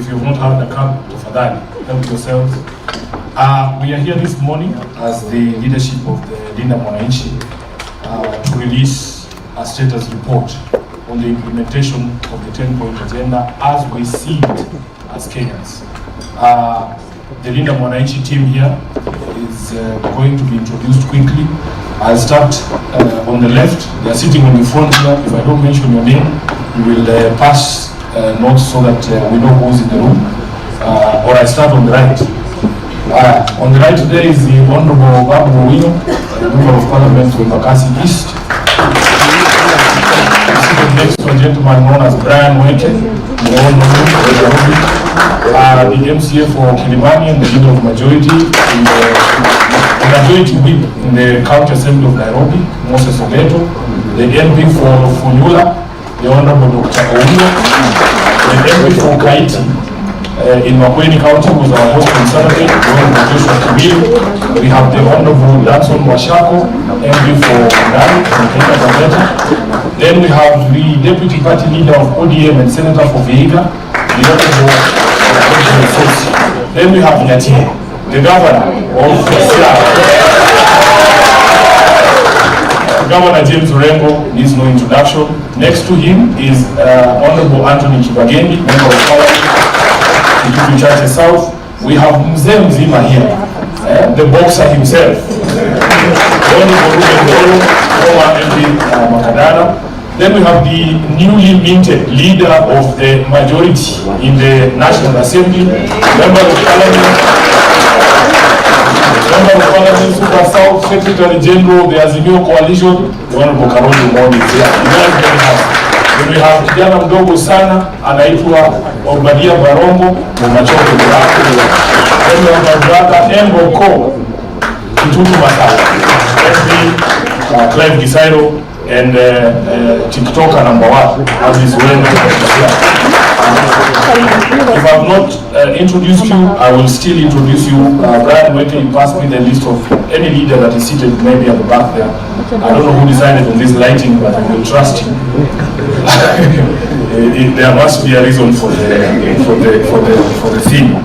if you've not had a cup of tafadhali, help yourselves. We are here this morning as the leadership of the Linda Mwananchi to release a status report on the implementation of the 10-point agenda as we see it as Kenyans. The Linda Mwananchi team here is going to be introduced quickly. I'll start on the left. They are sitting on the front here. If I don't mention your name, you will pass notes so that we know who's in the room. Or I start on the right. On the right today is the Honorable Babu Owino, Member of Parliament for Embakasi East. Next to a gentleman known as Brian Weke, the MCA for Kilimani and the leader of majority in the majority whip in the County Assembly of Nairobi, Moses Uzalendo, the MP for Funyula, the Honorable Dr. Owino, the MP for Kaiti in Makueni County was our host on Saturday, the Honorable Joshua Kibiru. We have the Honorable Danson Washako, MP for Mwananchi from Kenya Taveta. Then we have the Deputy Party Leader of ODM and Senator for Vihiga, the Honorable Sosi. Then we have Nyati, the Governor of Governor James Orengo needs no introduction. Next to him is Honorable Anthony Kibagendi, Member of Parliament, Kitutu Chache South. We have Mzee Mzima here, the boxer himself, Honorable Ruben former MP Makadara. Then we have the newly minted leader of the majority in the National Assembly, Member of Parliament, Super South, Secretary General of the Azimio Coalition, the Honorable Karoli Moni is here. Then we have kijana mdogo sana anaitwa Obadia Barongo Mwananchi. Then we have my brother Mboko Kitutu Masala, Clive Gisairo, and TikToker number 1, as is well known. If I have not introduced you, I will still introduce you. Brian Weke, you pass me the list of any leader that is seated maybe at the back there. I don't know who decided on this lighting, but I will trust you. There must be a reason for the theme.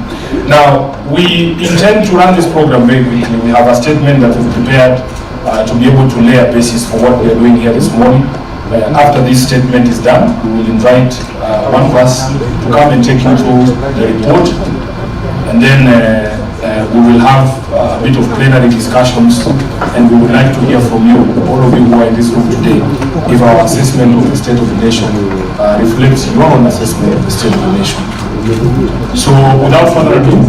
Now, we intend to run this program very quickly. We have a statement that we've prepared to be able to lay a basis for what we are doing here this morning. After this statement is done, we will invite one of us to come and take you through the report, and then we will have a bit of plenary discussions, and we would like to hear from you, all of you who are in this room today, if our assessment of the state of the nation reflects your own assessment of the state of the nation. So without further ado,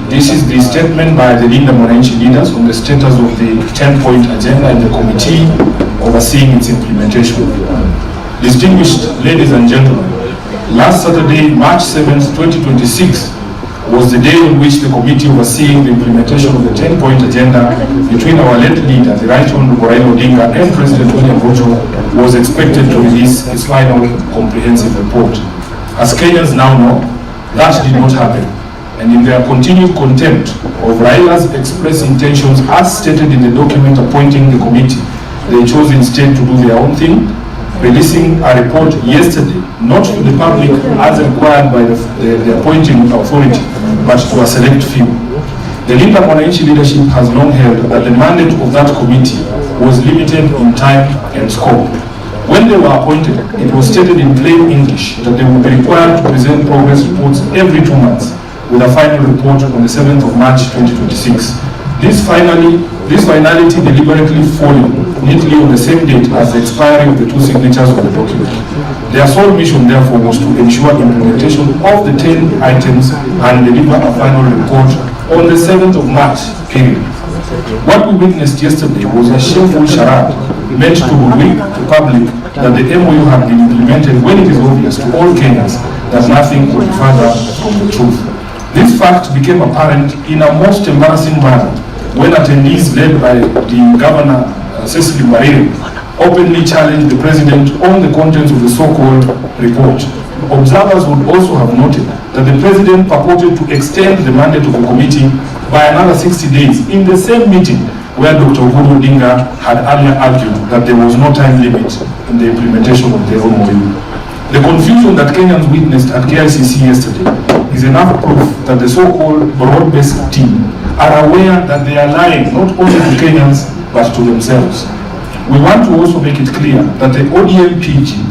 this is the statement by the Linda Mwananchi leaders on the status of the 10-point agenda and the committee overseeing its implementation. Distinguished ladies and gentlemen, last Saturday, March 7th, 2026, was the day on which the committee overseeing the implementation of the 10-point agenda between our late leader, the Right Honorable Raila Odinga, and President William Ruto was expected to release its final comprehensive report. As Kenyans now know, that did not happen. And in their continued contempt of Raila's express intentions as stated in the document appointing the committee, they chose instead to do their own thing, releasing a report yesterday, not to the public as required by the appointing authority, but to a select few. The Linda Mwananchi leadership has long held that the mandate of that committee was limited in time and scope. When they were appointed, it was stated in plain English that they would be required to present progress reports every 2 months, with a final report on the 7th of March 2026. This finality deliberately falling neatly on the same date as the expiry of the 2 signatures of the document. Their sole mission, therefore, was to ensure implementation of the 10 items and deliver a final report on the 7th of March, period. What we witnessed yesterday was a shameful charade meant to hoodwink the public that the MOU had been implemented when it is obvious to all Kenyans that nothing could be further from the truth. This fact became apparent in a most embarrassing manner when attendees led by the Governor Cecily Mbarire openly challenged the President on the contents of the so-called report. Observers would also have noted that the President purported to extend the mandate of the committee by another 60 days in the same meeting where Dr. Odinga had earlier argued that there was no time limit in the implementation of the MOU. The confusion that Kenyans witnessed at KICC yesterday is enough proof that the so-called broad-based team are aware that they are lying not only to Kenyans but to themselves. We want to also make it clear that the ODM PG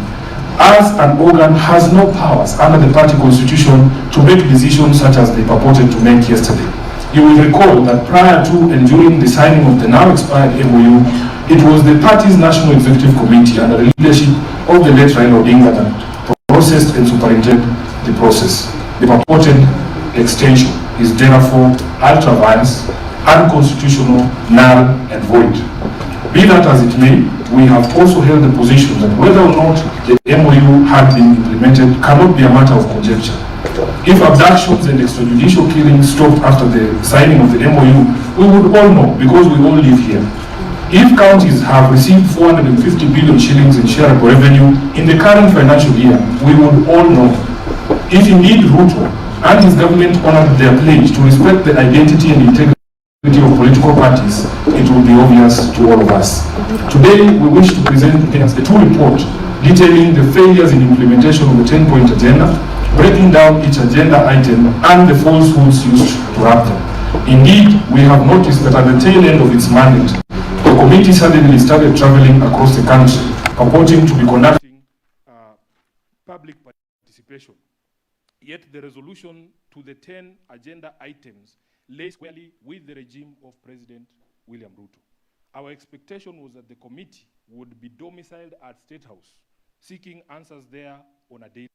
as an organ has no powers under the party constitution to make decisions such as they purported to make yesterday. You will recall that prior to and during the signing of the now expired MOU, it was the party's National Executive Committee under the leadership of the late Raila Odinga that processed and superintended the process. The purported extension is therefore ultra-vires, unconstitutional, null and void. Be that as it may, we have also held the position that whether or not the MOU had been implemented cannot be a matter of conjecture. If abductions and extrajudicial killings stopped after the signing of the MOU, we would all know because we all live here. If counties have received 450 billion shillings in shareable revenue in the current financial year, we would all know. If indeed Ruto and his government honored their pledge to respect the identity and integrity of political parties, it will be obvious to all of us. Today, we wish to present the two reports detailing the failures in implementation of the 10-point agenda, breaking down each agenda item and the falsehoods used to wrap them. Indeed, we have noticed that at the tail end of its mandate, the committee suddenly started traveling across the country, purporting to be conducting public participation. Yet the resolution to the 10 agenda items lay squarely with the regime of President William Ruto. Our expectation was that the committee would be domiciled at State House, seeking answers there on a daily.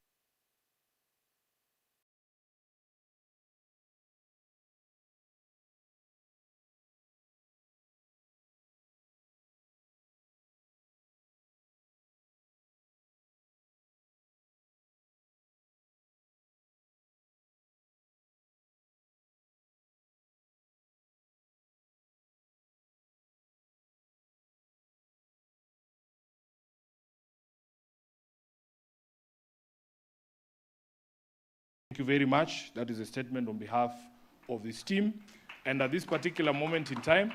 Thank you very much. That is a statement on behalf of this team. And at this particular moment in time,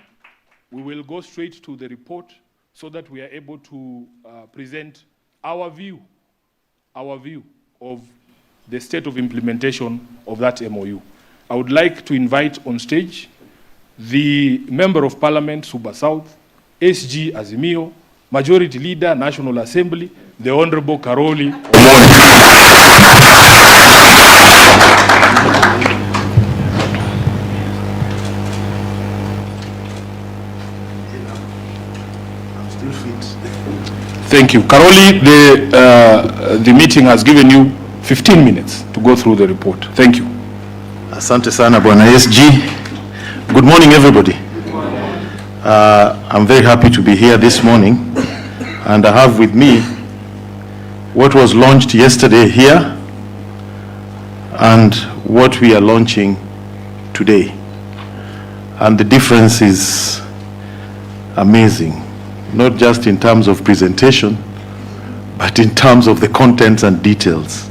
we will go straight to the report so that we are able to present our view of the state of implementation of that MOU. I would like to invite on stage the Member of Parliament, Suba South, SG Azimio, Majority Leader, National Assembly, the Honorable Karoli Omoni. Thank you. Karoli, the meeting has given you 15 minutes to go through the report. Thank you. Asante sana Bwana SG. Good morning, everybody. I'm very happy to be here this morning, and I have with me what was launched yesterday here and what we are launching today. And the difference is amazing. Not just in terms of presentation, but in terms of the contents and details.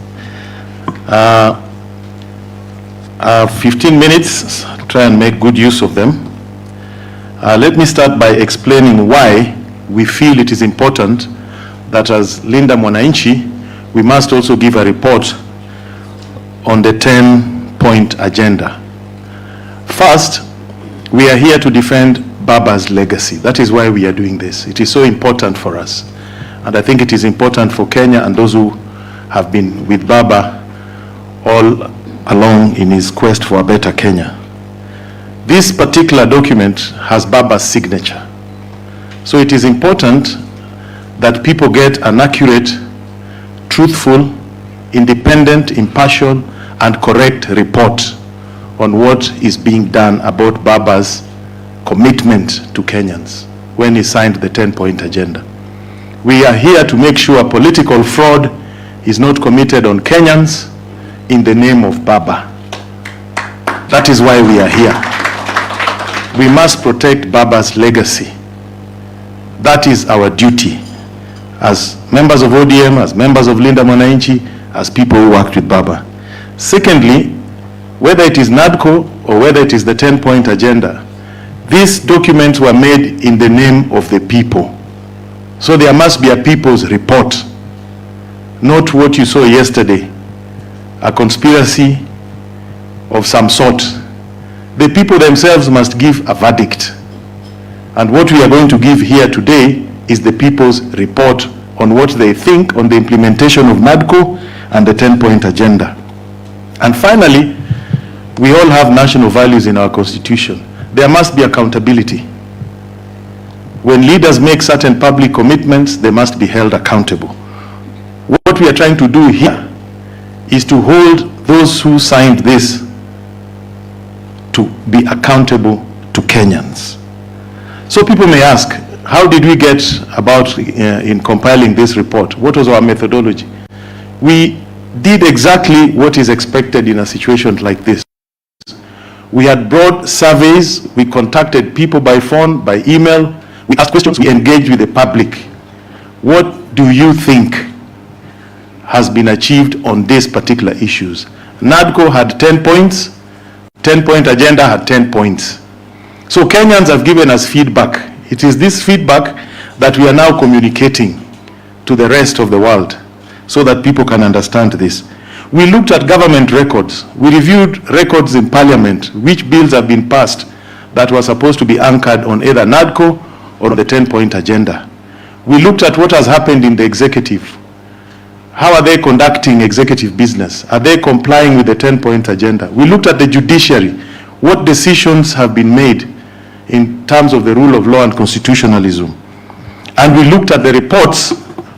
15 minutes, try and make good use of them. Let me start by explaining why we feel it is important that as Linda Mwananchi, we must also give a report on the 10-point agenda. First, we are here to defend Baba's legacy. That is why we are doing this. It is so important for us. And I think it is important for Kenya and those who have been with Baba all along in his quest for a better Kenya. This particular document has Baba's signature. So it is important that people get an accurate, truthful, independent, impartial, and correct report on what is being done about Baba's commitment to Kenyans when he signed the 10-point agenda. We are here to make sure political fraud is not committed on Kenyans in the name of Baba. That is why we are here. We must protect Baba's legacy. That is our duty as members of ODM, as members of Linda Mwananchi, as people who worked with Baba. Secondly, whether it is NADCO or whether it is the 10-point agenda, these documents were made in the name of the people. So there must be a people's report. not what you saw yesterday, a conspiracy of some sort. The people themselves must give a verdict. And what we are going to give here today is the people's report on what they think on the implementation of NADCO and the 10-point agenda. And finally, we all have national values in our constitution. There must be accountability. When leaders make certain public commitments, they must be held accountable. What we are trying to do here is to hold those who signed this to be accountable to Kenyans. So people may ask, how did we get about in compiling this report? What was our methodology? We did exactly what is expected in a situation like this. We had broad surveys, we contacted people by phone, by email, we asked questions, we engaged with the public. What do you think has been achieved on these particular issues? NADCO had 10 points, 10-point agenda had 10 points. So Kenyans have given us feedback. It is this feedback that we are now communicating to the rest of the world so that people can understand this. We looked at government records. We reviewed records in Parliament, which bills have been passed that were supposed to be anchored on either NADCO or the 10-point agenda. We looked at what has happened in the executive. How are they conducting executive business? Are they complying with the 10-point agenda? We looked at the judiciary. What decisions have been made in terms of the rule of law and constitutionalism? And we looked at the reports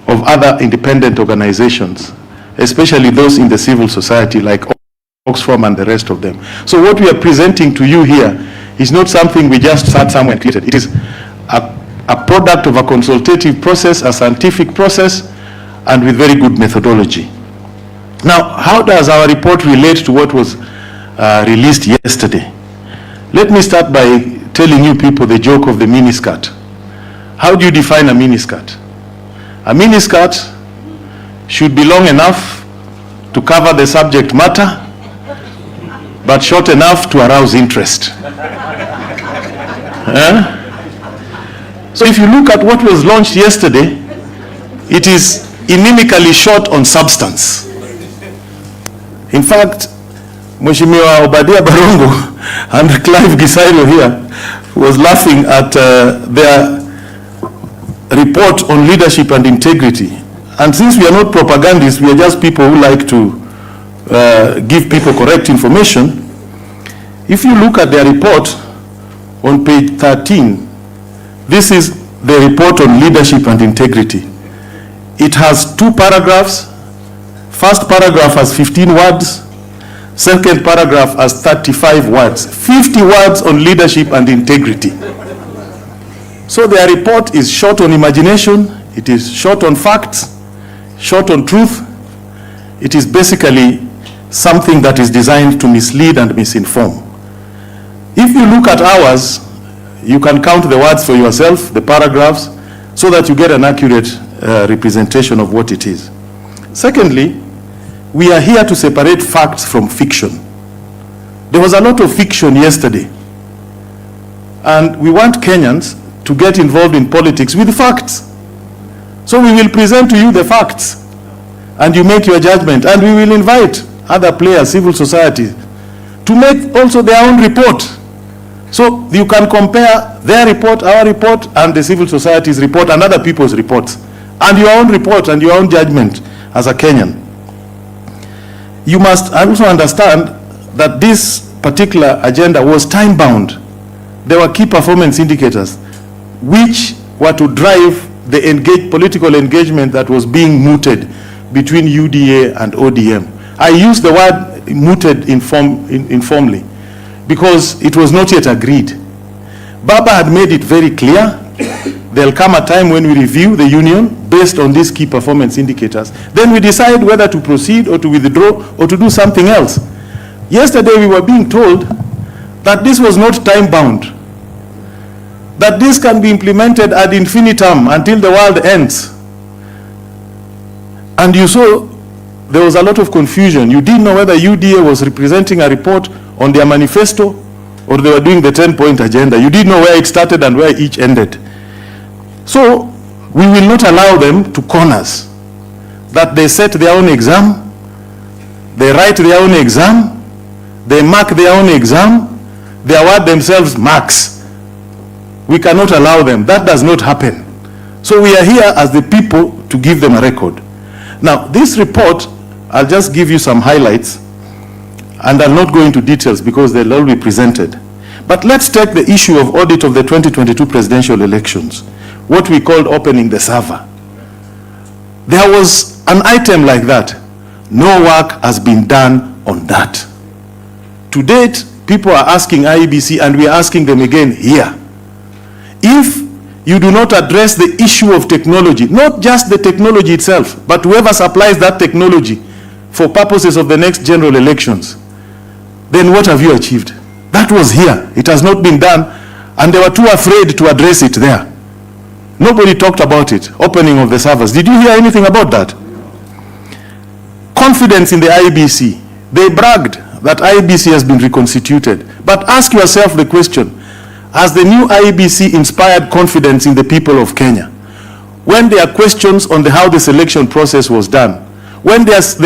of other independent organizations, especially those in the civil society like Oxfam and the rest of them. So what we are presenting to you here is not something we just sat somewhere and created. It is a product of a consultative process, a scientific process, and with very good methodology. Now, how does our report relate to what was released yesterday? Let me start by telling you people the joke of the miniskirt. How do you define a miniskirt? A miniskirt should be long enough to cover the subject matter, but short enough to arouse interest. So if you look at what was launched yesterday, it is inimically short on substance. In fact, Mheshimiwa Obadia Barongo and Clive Gisailo here was laughing at their report on leadership and integrity. And since we are not propagandists, we are just people who like to give people correct information. If you look at their report on page 13, this is the report on leadership and integrity. It has 2 paragraphs. First paragraph has 15 words. Second paragraph has 35 words. 50 words on leadership and integrity. So their report is short on imagination. It is short on facts, short on truth. It is basically something that is designed to mislead and misinform. If you look at ours, you can count the words for yourself, the paragraphs, so that you get an accurate representation of what it is. Secondly, we are here to separate facts from fiction. There was a lot of fiction yesterday, and we want Kenyans to get involved in politics with facts. So we will present to you the facts, and you make your judgment, and we will invite other players, civil society, to make also their own report. So you can compare their report, our report, and the civil society's report, and other people's reports, and your own report and your own judgment as a Kenyan. You must also understand that this particular agenda was time-bound. There were key performance indicators which were to drive the political engagement that was being mooted between UDA and ODM. I use the word mooted informally because it was not yet agreed. Baba had made it very clear there'll come a time when we review the union based on these key performance indicators. Then we decide whether to proceed or to withdraw or to do something else. Yesterday we were being told that this was not time-bound, that this can be implemented ad infinitum until the world ends. And you saw there was a lot of confusion. You didn't know whether UDA was representing a report on their manifesto or they were doing the 10-point agenda. You didn't know where it started and where each ended. So we will not allow them to corner us. that they set their own exam, they write their own exam, they mark their own exam, they award themselves marks. We cannot allow them. That does not happen. So we are here as the people to give them a record. Now, this report, I'll just give you some highlights, and I'll not go into details because they'll all be presented. But let's take the issue of audit of the 2022 presidential elections, what we called opening the server. There was an item like that. No work has been done on that. To date, people are asking IEBC, and we are asking them again here. If you do not address the issue of technology, not just the technology itself, but whoever supplies that technology for purposes of the next general elections, then what have you achieved? That was here. It has not been done, and they were too afraid to address it there. Nobody talked about it, opening of the servers. Did you hear anything about that? Confidence in the IEBC. They bragged that IEBC has been reconstituted. But ask yourself the question, has the new IEBC inspired confidence in the people of Kenya? When there are questions on how the selection process was done, when there's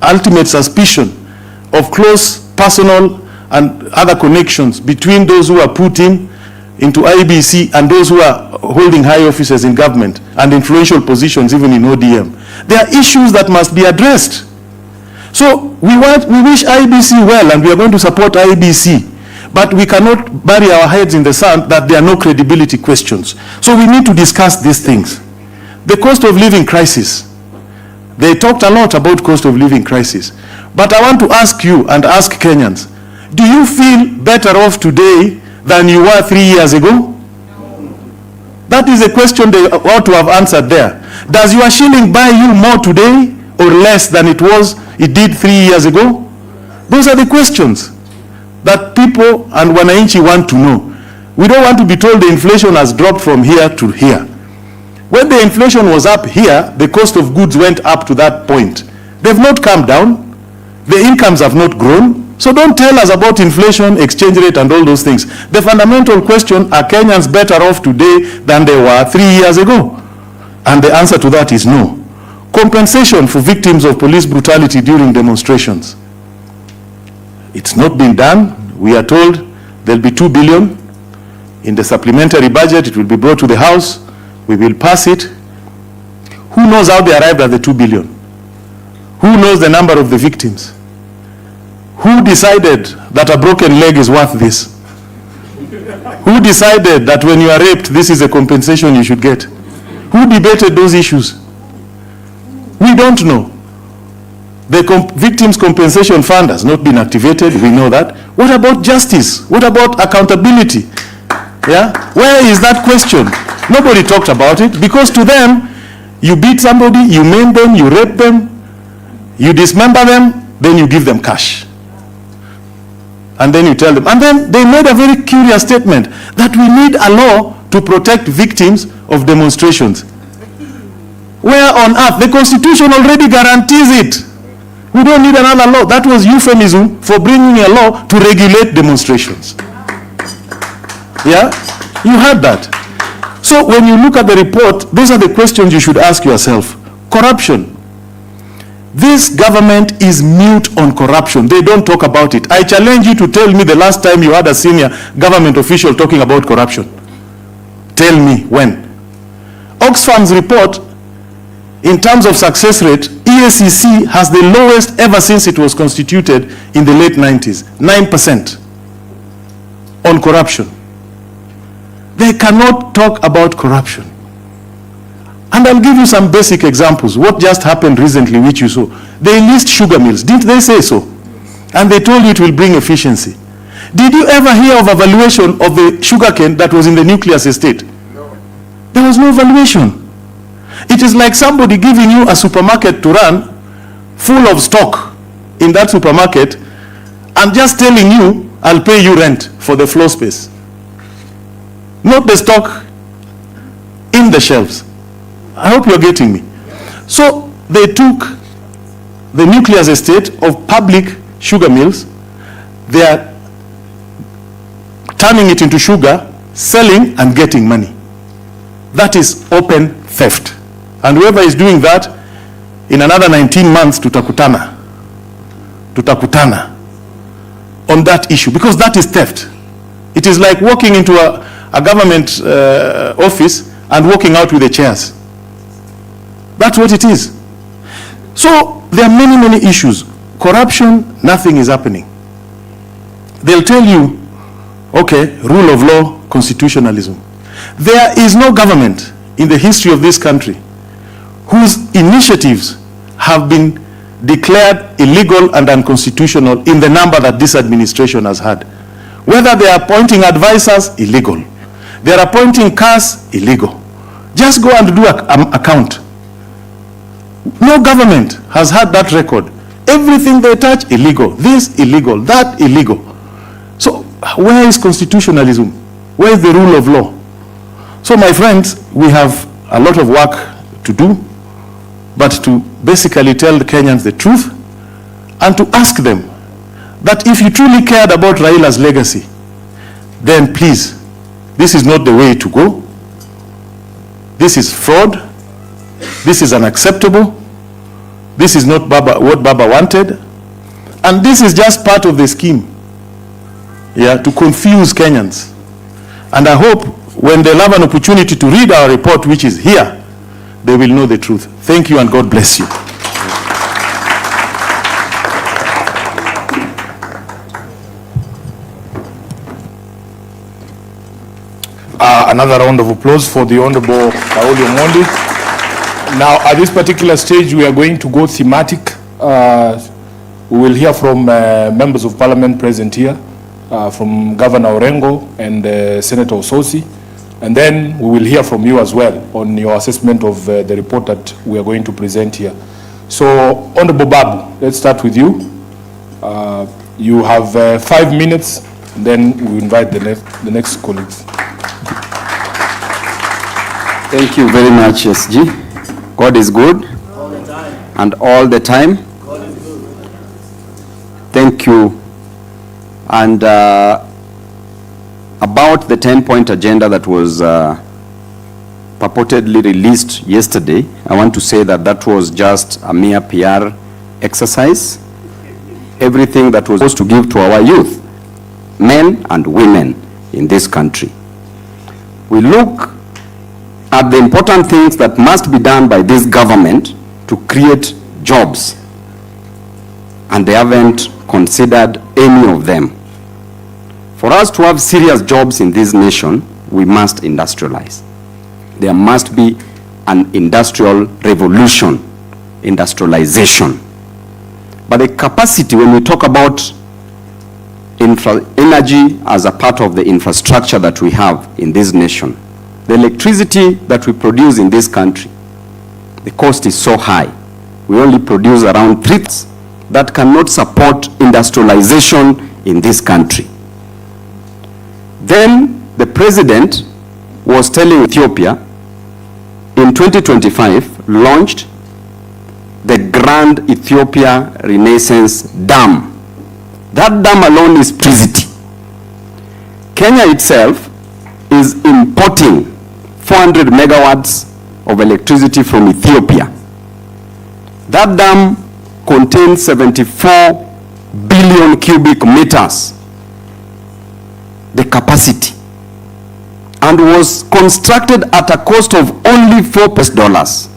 ultimate suspicion of close personal and other connections between those who are put into IEBC and those who are holding high offices in government and influential positions even in ODM, there are issues that must be addressed. So we wish IEBC well, and we are going to support IEBC, but we cannot bury our heads in the sand that there are no credibility questions. So we need to discuss these things. The cost of living crisis. They talked a lot about cost of living crisis. But I want to ask you and ask Kenyans, do you feel better off today than you were 3 years ago? That is a question they ought to have answered there. Does your shilling buy you more today or less than it did 3 years ago? Those are the questions that people and Mwananchi want to know. We don't want to be told the inflation has dropped from here to here. When the inflation was up here, the cost of goods went up to that point. They've not come down. The incomes have not grown. So don't tell us about inflation, exchange rate, and all those things. The fundamental question, are Kenyans better off today than they were 3 years ago? And the answer to that is no. Compensation for victims of police brutality during demonstrations. It's not been done. We are told there'll be 2 billion. In the supplementary budget, it will be brought to the House. We will pass it. Who knows how they arrived at the 2 billion? Who knows the number of the victims? Who decided that a broken leg is worth this? Who decided that when you are raped, this is a compensation you should get? Who debated those issues? We don't know. The Victims Compensation Fund has not been activated, we know that. What about justice? What about accountability? Yeah? Where is that question? Nobody talked about it, because to them, you beat somebody, you maim them, you rape them, you dismember them, then you give them cash. And then you tell them. And then they made a very curious statement that we need a law to protect victims of demonstrations. Where on earth? The Constitution already guarantees it. We don't need another law. That was euphemism for bringing a law to regulate demonstrations. Yeah? You heard that. So when you look at the report, those are the questions you should ask yourself. Corruption. This government is mute on corruption. They don't talk about it. I challenge you to tell me the last time you had a senior government official talking about corruption. Tell me when. Oxfam's report, in terms of success rate, EACC has the lowest ever since it was constituted in the late 90s, 9% on corruption. They cannot talk about corruption. And I'll give you some basic examples. What just happened recently, which you saw. They leased sugar mills. Didn't they say so? And they told you it will bring efficiency. Did you ever hear of a valuation of the sugarcane that was in the nucleus estate? No. There was no valuation. It is like somebody giving you a supermarket to run full of stock in that supermarket and just telling you, I'll pay you rent for the floor space. Not the stock in the shelves. I hope you're getting me. So they took the nucleus estate of public sugar mills. They are turning it into sugar, selling and getting money. That is open theft. And whoever is doing that in another 19 months tutakutana on that issue, because that is theft. It is like walking into a government office and walking out with the chairs. That's what it is. So there are many, many issues. Corruption, nothing is happening. They'll tell you, okay, rule of law, constitutionalism. There is no government in the history of this country whose initiatives have been declared illegal and unconstitutional in the number that this administration has had. Whether they are appointing advisors, illegal. They are appointing cars, illegal. Just go and do a count. No government has had that record. Everything they touch, illegal. This, illegal. That, illegal. So where is constitutionalism? Where is the rule of law? So my friends, we have a lot of work to do, but to basically tell the Kenyans the truth and to ask them that if you truly cared about Raila's legacy, then please, this is not the way to go. This is fraud. This is unacceptable. This is not what Baba wanted. And this is just part of the scheme, to confuse Kenyans. And I hope when they'll have an opportunity to read our report, which is here, they will know the truth. Thank you, and God bless you. Another round of applause for the Honorable Kaoli Omondi. Now, at this particular stage, we are going to go thematic. We will hear from members of parliament present here, from Governor Orengo and Senator Ososi, and then we will hear from you as well on your assessment of the report that we are going to present here. So, Honorable Babu, let's start with you. You have 5 minutes, and then we invite the next colleagues. Thank you very much, SG. God is good. All the time. And all the time. God is good. Thank you. And about the 10-point agenda that was purportedly released yesterday, I want to say that that was just a mere PR exercise. Everything that was supposed to give to our youth, men and women in this country. We look at the important things that must be done by this government to create jobs, and they haven't considered any of them. For us to have serious jobs in this nation, we must industrialize. There must be an industrial revolution, industrialization. But the capacity, when we talk about energy as a part of the infrastructure that we have in this nation, the electricity that we produce in this country, the cost is so high. We only produce around 3 that cannot support industrialization in this country. Then the president was telling Ethiopia in 2025 launched the Grand Ethiopia Renaissance Dam. That dam alone is electricity. Kenya itself is importing 400 megawatts of electricity from Ethiopia. That dam contains 74 billion cubic meters, the capacity, and was constructed at a cost of only $4.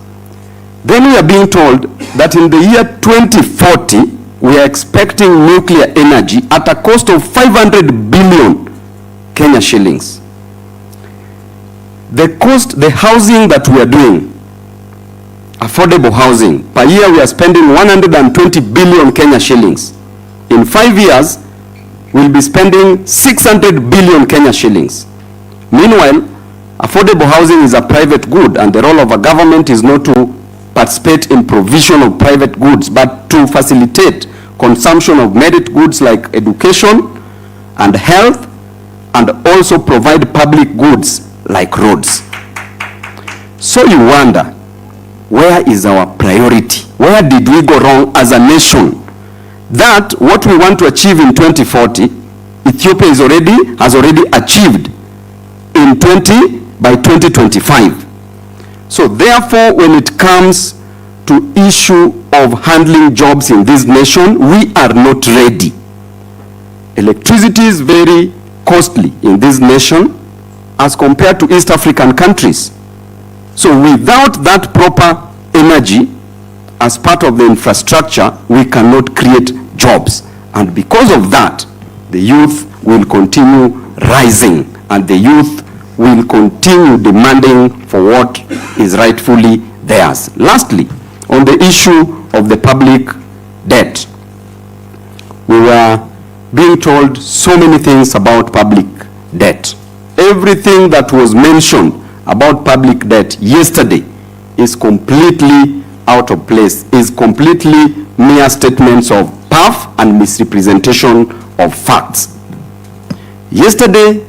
Then we are being told that in the year 2040, we are expecting nuclear energy at a cost of 500 billion Kenya shillings. The cost, the housing that we are doing, affordable housing, per year we are spending 120 billion Kenya shillings. In 5 years, we'll be spending 600 billion Kenya shillings. Meanwhile, affordable housing is a private good, and the role of a government is not to participate in provision of private goods, but to facilitate consumption of merit goods like education and health, and also provide public goods like roads. So you wonder, where is our priority? Where did we go wrong as a nation? That what we want to achieve in 2040, Ethiopia has already achieved by 2025. So therefore, when it comes to issue of handling jobs in this nation, we are not ready. Electricity is very costly in this nation as compared to East African countries. So without that proper energy as part of the infrastructure, we cannot create jobs. And because of that, the youth will continue rising, and the youth will continue demanding for what is rightfully theirs. Lastly, on the issue of the public debt, we were being told so many things about public debt. Everything that was mentioned about public debt yesterday is completely out of place, is completely mere statements of puff and misrepresentation of facts. Yesterday,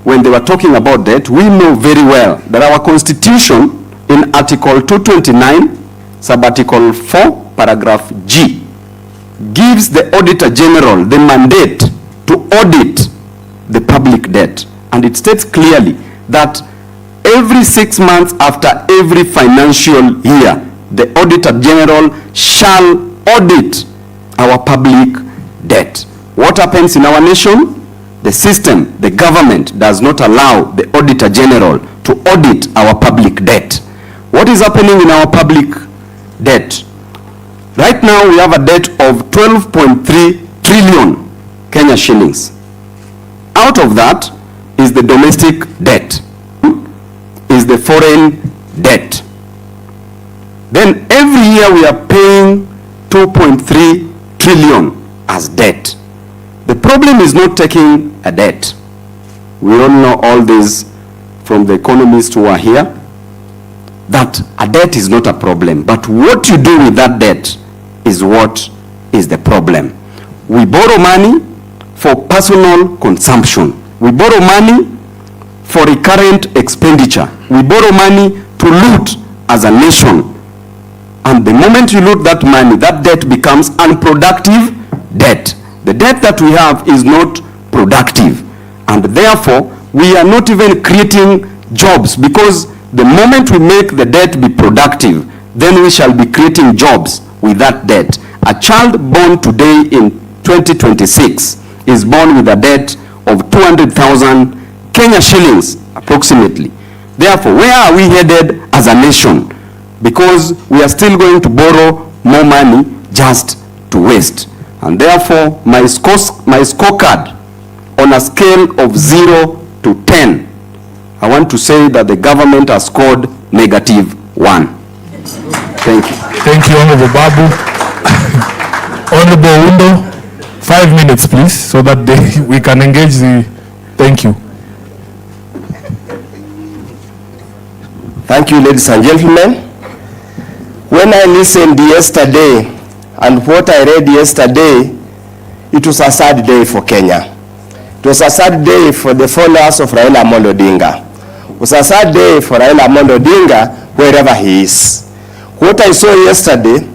when they were talking about debt, we know very well that our constitution in Article 229, sub-article 4, paragraph G, gives the Auditor General the mandate to audit the public debt. And it states clearly that every 6 months after every financial year, the Auditor General shall audit our public debt. What happens in our nation? The system, the government does not allow the Auditor General to audit our public debt. What is happening in our public debt? Right now we have a debt of 12.3 trillion Kenya shillings. Out of that is the domestic debt, is the foreign debt. Then every year we are paying 2.3 trillion as debt. The problem is not taking a debt. We all know all this from the economists who are here, that a debt is not a problem, but what you do with that debt is what is the problem. We borrow money for personal consumption. We borrow money for recurrent expenditure. We borrow money to loot as a nation. And the moment you loot that money, that debt becomes unproductive debt. The debt that we have is not productive. And therefore, we are not even creating jobs, because the moment we make the debt be productive, then we shall be creating jobs with that debt. A child born today in 2026 is born with a debt of 200,000 Kenya shillings, approximately. Therefore, where are we headed as a nation? Because we are still going to borrow more money just to waste. And therefore, my scorecard on a scale of 0 to 10, I want to say that the government has scored -1. Thank you. Thank you, Honorable Babu. Honorable Undo, 5 minutes, please, so that we can engage the... Thank you. Thank you, ladies and gentlemen. When I listened yesterday and what I read yesterday, it was a sad day for Kenya. It was a sad day for the followers of Raila Amolo Odinga. It was a sad day for Raila Amolo Odinga wherever he is. What I saw yesterday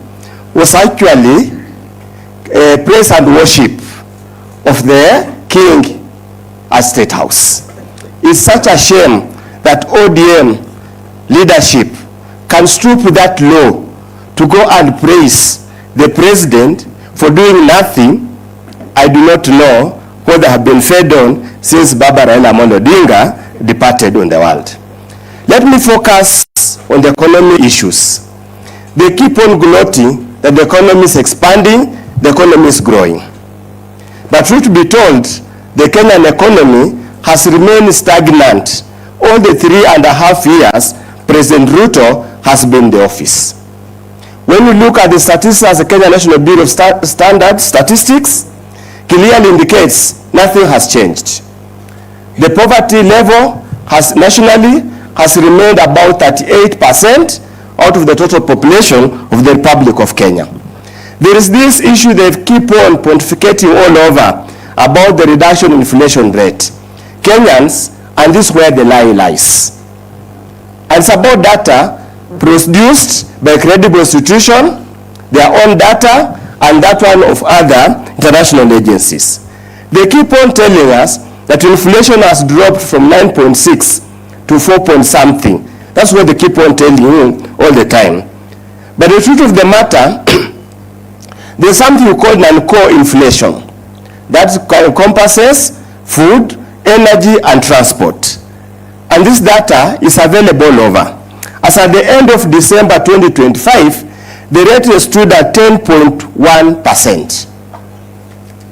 was actually praise and worship of the king at State House. It's such a shame that ODM leadership can stoop that low to go and praise the president for doing nothing. I do not know what they have been fed on since Baba Raila Amolo Odinga departed on the world. Let me focus on the economy issues. They keep on gloating that the economy is expanding, the economy is growing. But truth be told, the Kenyan economy has remained stagnant all the 3.5 years President Ruto has been in the office. When you look at the statistics, the Kenya National Bureau of Standard Statistics clearly indicates nothing has changed. The poverty level nationally has remained about 38% out of the total population of the Republic of Kenya. There is this issue they keep on pontificating all over about the reduction in inflation rate. Kenyans, and this is where the lie lies. And it's about data produced by credible institution, their own data, and that one of other international agencies. They keep on telling us that inflation has dropped from 9.6 to 4 point something. That's what they keep on telling you all the time. But the truth of the matter, there's something called non-core inflation that encompasses food, energy, and transport. And this data is available over. As at the end of December 2025, the rate stood at 10.1%.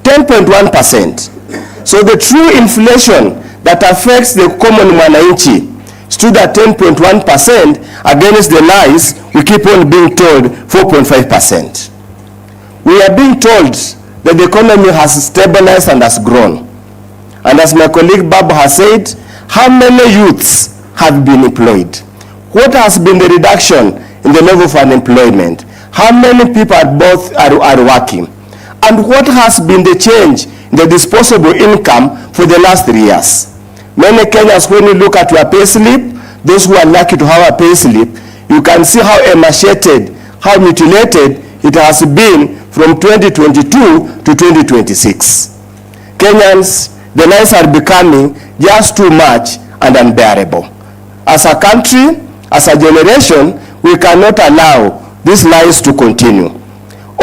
10.1%. So the true inflation that affects the common Mwananchi stood at 10.1% against the lies we keep on being told 4.5%. We are being told that the economy has stabilized and has grown. And as my colleague Babu has said, how many youths have been employed? What has been the reduction in the level of unemployment? How many people at both are working? And what has been the change in the disposable income for the last 3 years? Many Kenyans, when you look at your pay slip, those who are lucky to have a pay slip, you can see how emaciated, how mutilated it has been from 2022 to 2026. Kenyans, the lies are becoming just too much and unbearable. As a country, as a generation, we cannot allow these lies to continue.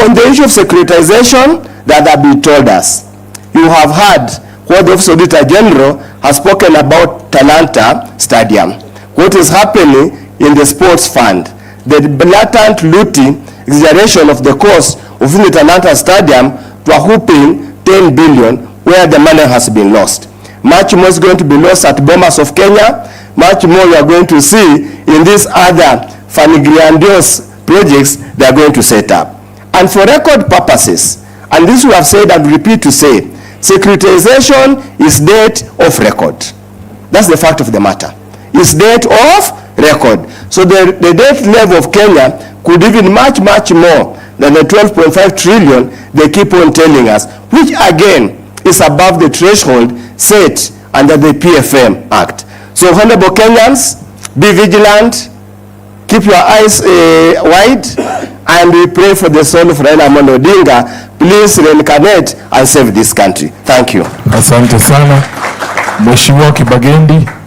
On the issue of securitization that have been told us, you have heard what the Office of Auditor General has spoken about Talanta Stadium. What is happening in the sports fund, the blatant looting, exaggeration of the cost of the Talanta Stadium to a whopping 10 billion, where the money has been lost. Much more is going to be lost at Bomas of Kenya. Much more you are going to see in these other funny grandiose projects they are going to set up. And for record purposes, and this we have said and repeat to say, securitization is debt of record. That's the fact of the matter. It's debt of record. So the debt level of Kenya could even much more than the 12.5 trillion they keep on telling us, which again is above the threshold set under the PFM Act. So honorable Kenyans, be vigilant, keep your eyes wide, and we pray for the soul of Raila Amolo Odinga. Please reincarnate and save this country. Thank you. Asante sana. Mheshimiwa Kibagendi.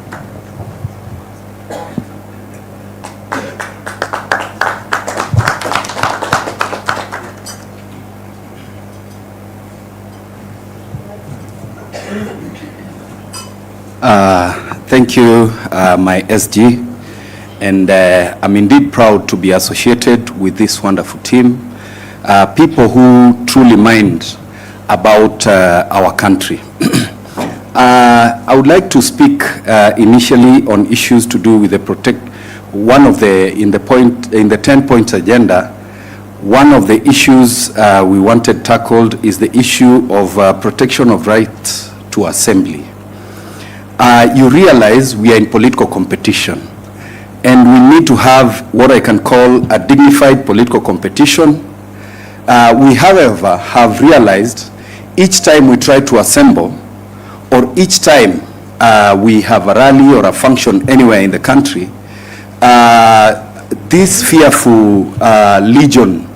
Thank you, my SG, and I'm indeed proud to be associated with this wonderful team, people who truly mind about our country. I would like to speak initially on issues to do with the in the 10-point agenda. One of the issues we wanted tackled is the issue of protection of rights to assembly. You realize we are in political competition, and we need to have what I can call a dignified political competition. We, however, have realized each time we try to assemble, or each time we have a rally or a function anywhere in the country, this fearful legion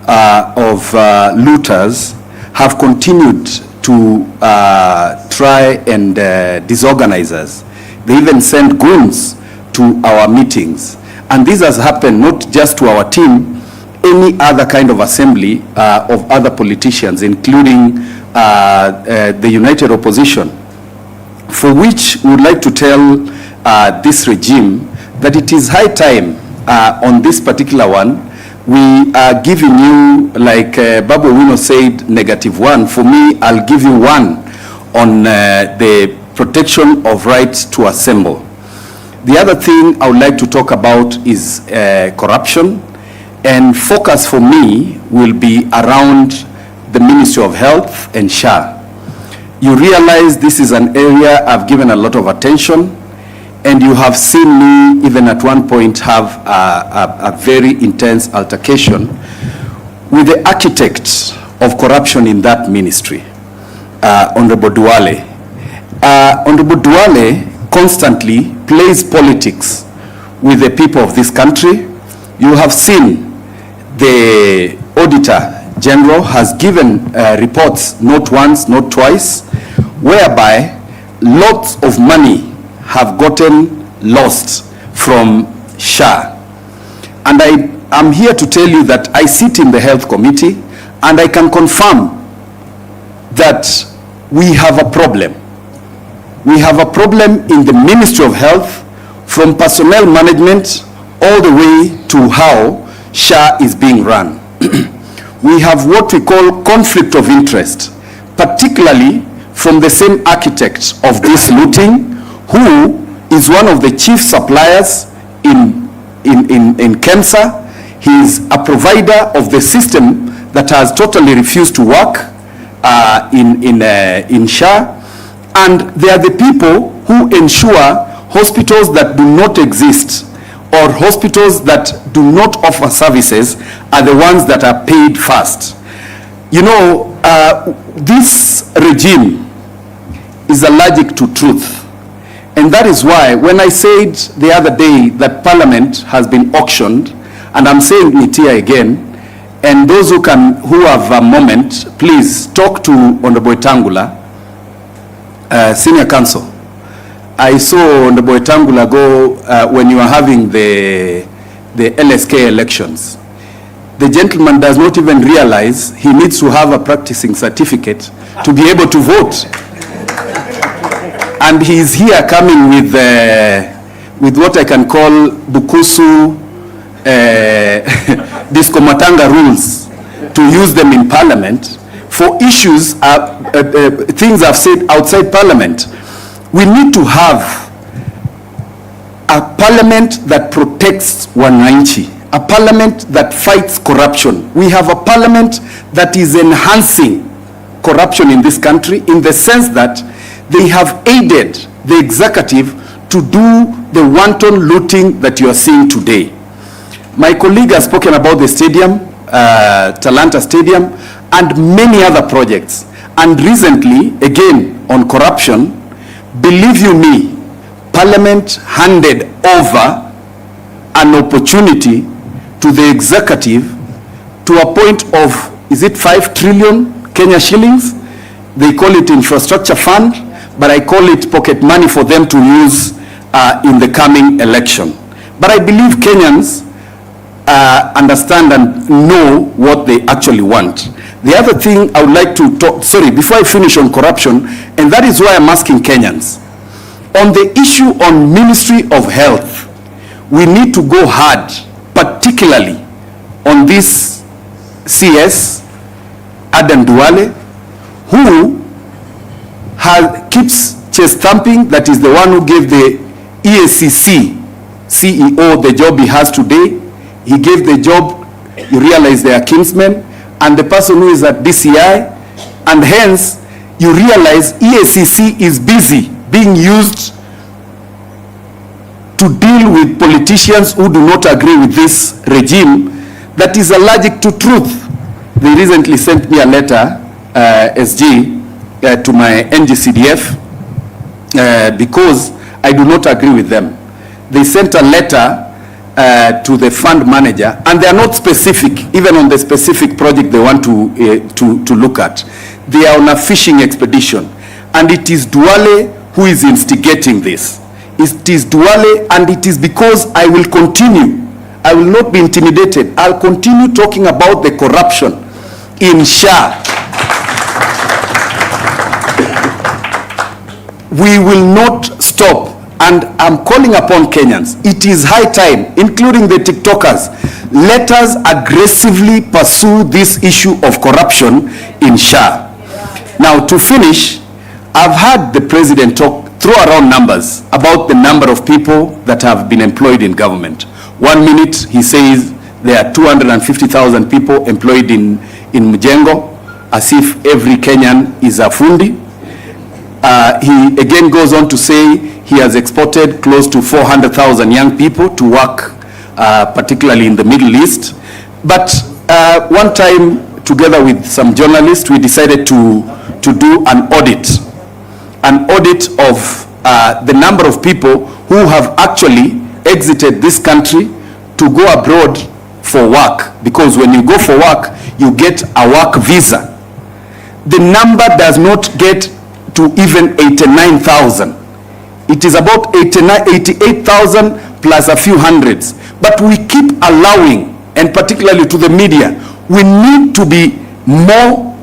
of looters have continued to try and disorganize us. They even send goons to our meetings. And this has happened not just to our team, any other kind of assembly of other politicians, including the United Opposition, for which we would like to tell this regime that it is high time on this particular one. We are giving you, like Babu Wino said, -1. For me, I'll give you 1 on the protection of rights to assemble. The other thing I would like to talk about is corruption, and focus for me will be around the Ministry of Health and SHA. You realize this is an area I've given a lot of attention, and you have seen me even at one point have a very intense altercation with the architect of corruption in that ministry, Honorable Duale. Honorable Duale constantly plays politics with the people of this country. You have seen the Auditor General has given reports not once, not twice, whereby lots of money have gotten lost from SHA. And I'm here to tell you that I sit in the health committee, and I can confirm that we have a problem. We have a problem in the Ministry of Health, from personnel management all the way to how SHA is being run. We have what we call conflict of interest, particularly from the same architect of this looting, who is one of the chief suppliers in KEMSA. He is a provider of the system that has totally refused to work in SHA. And they are the people who ensure hospitals that do not exist or hospitals that do not offer services are the ones that are paid first. You know, this regime is allergic to truth. And that is why when I said the other day that Parliament has been auctioned, and I'm saying it here again, and those who have a moment, please talk to Honorable Tangula, Senior Counsel. I saw Honorable Tangula go when you are having the LSK elections. The gentleman does not even realize he needs to have a practicing certificate to be able to vote. And he is here coming with what I can call Bukusu Diskomatanga rules to use them in Parliament for issues, things I've said outside Parliament. We need to have a Parliament that protects Mwananchi, a Parliament that fights corruption. We have a Parliament that is enhancing corruption in this country, in the sense that they have aided the executive to do the wanton looting that you are seeing today. My colleague has spoken about the stadium, Talanta Stadium, and many other projects. And recently, again, on corruption, believe you me, Parliament handed over an opportunity to the executive to a point of, is it 5 trillion Kenya shillings? They call it infrastructure fund, but I call it pocket money for them to use in the coming election. But I believe Kenyans understand and know what they actually want. The other thing I would like to talk, sorry, before I finish on corruption, and that is why I'm asking Kenyans, on the issue on Ministry of Health, we need to go hard, particularly on this CS, Aden Duale, who keeps chest thumping, that is the one who gave the EACC CEO the job he has today. He gave the job, you realize they are kinsmen, and the person who is at DCI, and hence you realize EACC is busy being used to deal with politicians who do not agree with this regime that is allergic to truth. They recently sent me a letter, SG, to my NGCDF because I do not agree with them. They sent a letter to the fund manager, and they are not specific, even on the specific project they want to look at. They are on a fishing expedition, and it is Duale who is instigating this. It is Duale, and it is because I will continue. I will not be intimidated. I'll continue talking about the corruption in SHA. We will not stop. And I'm calling upon Kenyans. It is high time, including the TikTokers, let us aggressively pursue this issue of corruption in SHA. Now, to finish, I've heard the president throw around numbers about the number of people that have been employed in government. 1 minute, he says there are 250,000 people employed in Mjengo, as if every Kenyan is a fundi. He again goes on to say he has exported close to 400,000 young people to work, particularly in the Middle East. But one time, together with some journalists, we decided to do an audit of the number of people who have actually exited this country to go abroad for work. Because when you go for work, you get a work visa. The number does not get to even 89,000. It is about 88,000 plus a few hundreds. But we keep allowing and particularly to the media, we need to be more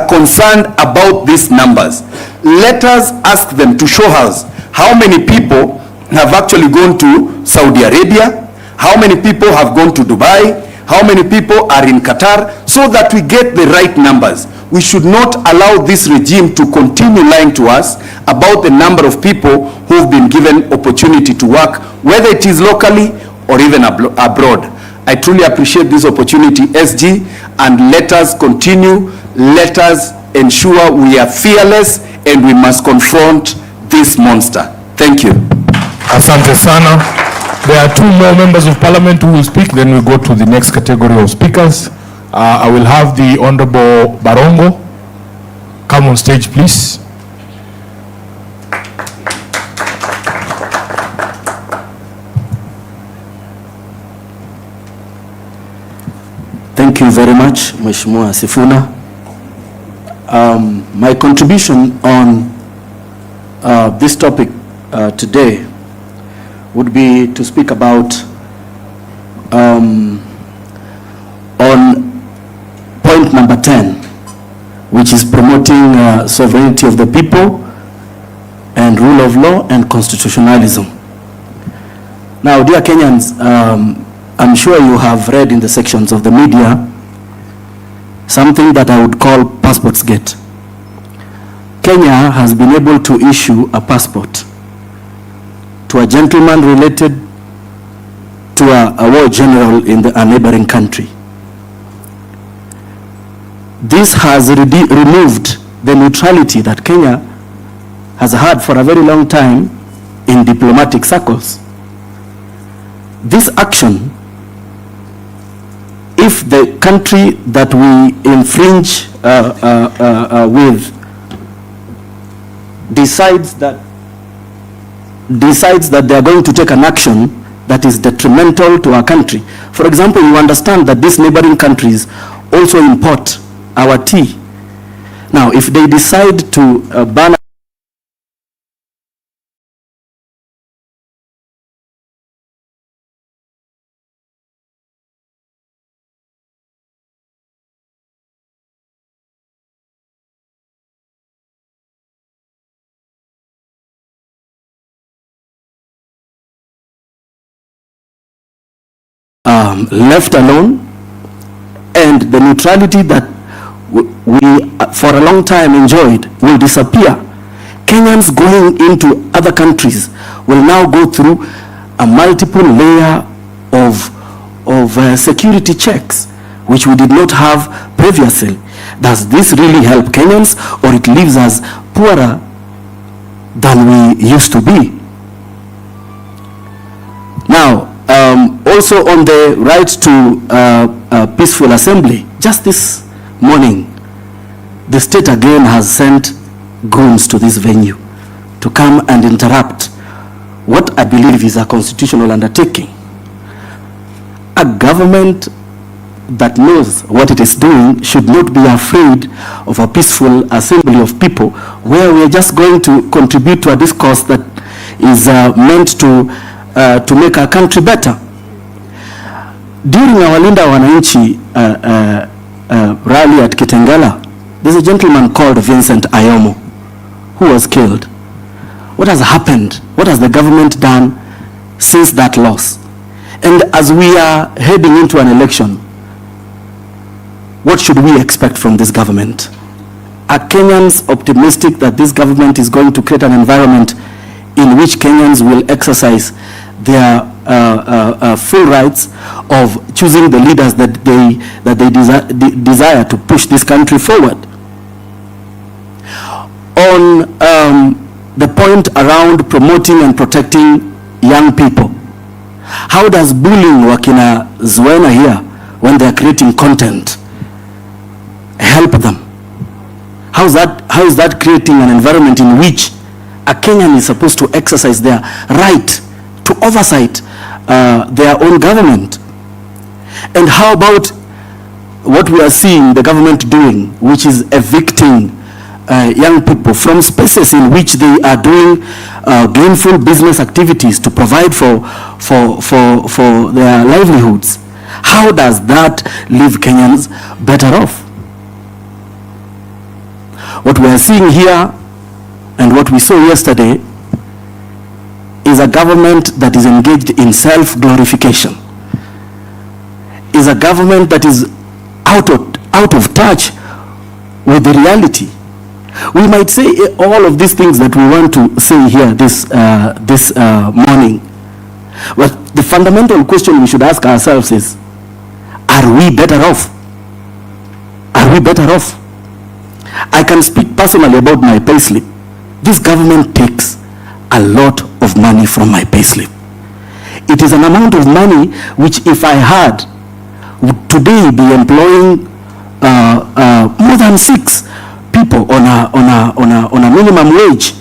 concerned about these numbers. Let us ask them to show us how many people have actually gone to Saudi Arabia, how many people have gone to Dubai, how many people are in Qatar, so that we get the right numbers. We should not allow this regime to continue lying to us about the number of people who have been given opportunity to work, whether it is locally or even abroad. I truly appreciate this opportunity, SG, and let us continue. Let us ensure we are fearless and we must confront this monster. Thank you. Asante sana. There are two more members of parliament who will speak, then we go to the next category of speakers. I will have the Honorable Barongo come on stage, please. Thank you very much, Mheshimiwa Sifuna. My contribution on this topic today would be to speak about on point number 10, which is promoting sovereignty of the people and rule of law and constitutionalism. Now, dear Kenyans, I'm sure you have read in the sections of the media something that I would call passports gate. Kenya has been able to issue a passport to a gentleman related to a war general in a neighboring country. This has removed the neutrality that Kenya has had for a very long time in diplomatic circles. This action, if the country that we infringe with decides that they are going to take an action that is detrimental to our country. For example, you understand that these neighboring countries also import our tea. Now, if they decide to ban left alone, and the neutrality that we for a long time enjoyed will disappear. Kenyans going into other countries will now go through a multiple layer of security checks, which we did not have previously. Does this really help Kenyans, or it leaves us poorer than we used to be? Now, also on the right to peaceful assembly, just this morning, the state again has sent goons to this venue to come and interrupt what I believe is a constitutional undertaking. A government that knows what it is doing should not be afraid of a peaceful assembly of people where we are just going to contribute to a discourse that is meant to make our country better. During our Linda Mwananchi rally at Kitengela, there's a gentleman called Vincent Ayomo who was killed. What has happened? What has the government done since that loss? And as we are heading into an election, what should we expect from this government? Are Kenyans optimistic that this government is going to create an environment in which Kenyans will exercise their full rights of choosing the leaders that they desire to push this country forward? On the point around promoting and protecting young people, how does bullying wakina Zwena here when they are creating content help them? How is that creating an environment in which a Kenyan is supposed to exercise their right to oversight their own government? And how about what we are seeing the government doing, which is evicting young people from spaces in which they are doing gainful business activities to provide for their livelihoods? How does that leave Kenyans better off? What we are seeing here and what we saw yesterday is a government that is engaged in self-glorification, is a government that is out of touch with the reality. We might say all of these things that we want to say here this morning, but the fundamental question we should ask ourselves is, are we better off? Are we better off? I can speak personally about my payslip. This government takes a lot of money from my payslip. It is an amount of money which, if I had, would today be employing more than 6 people on a minimum wage.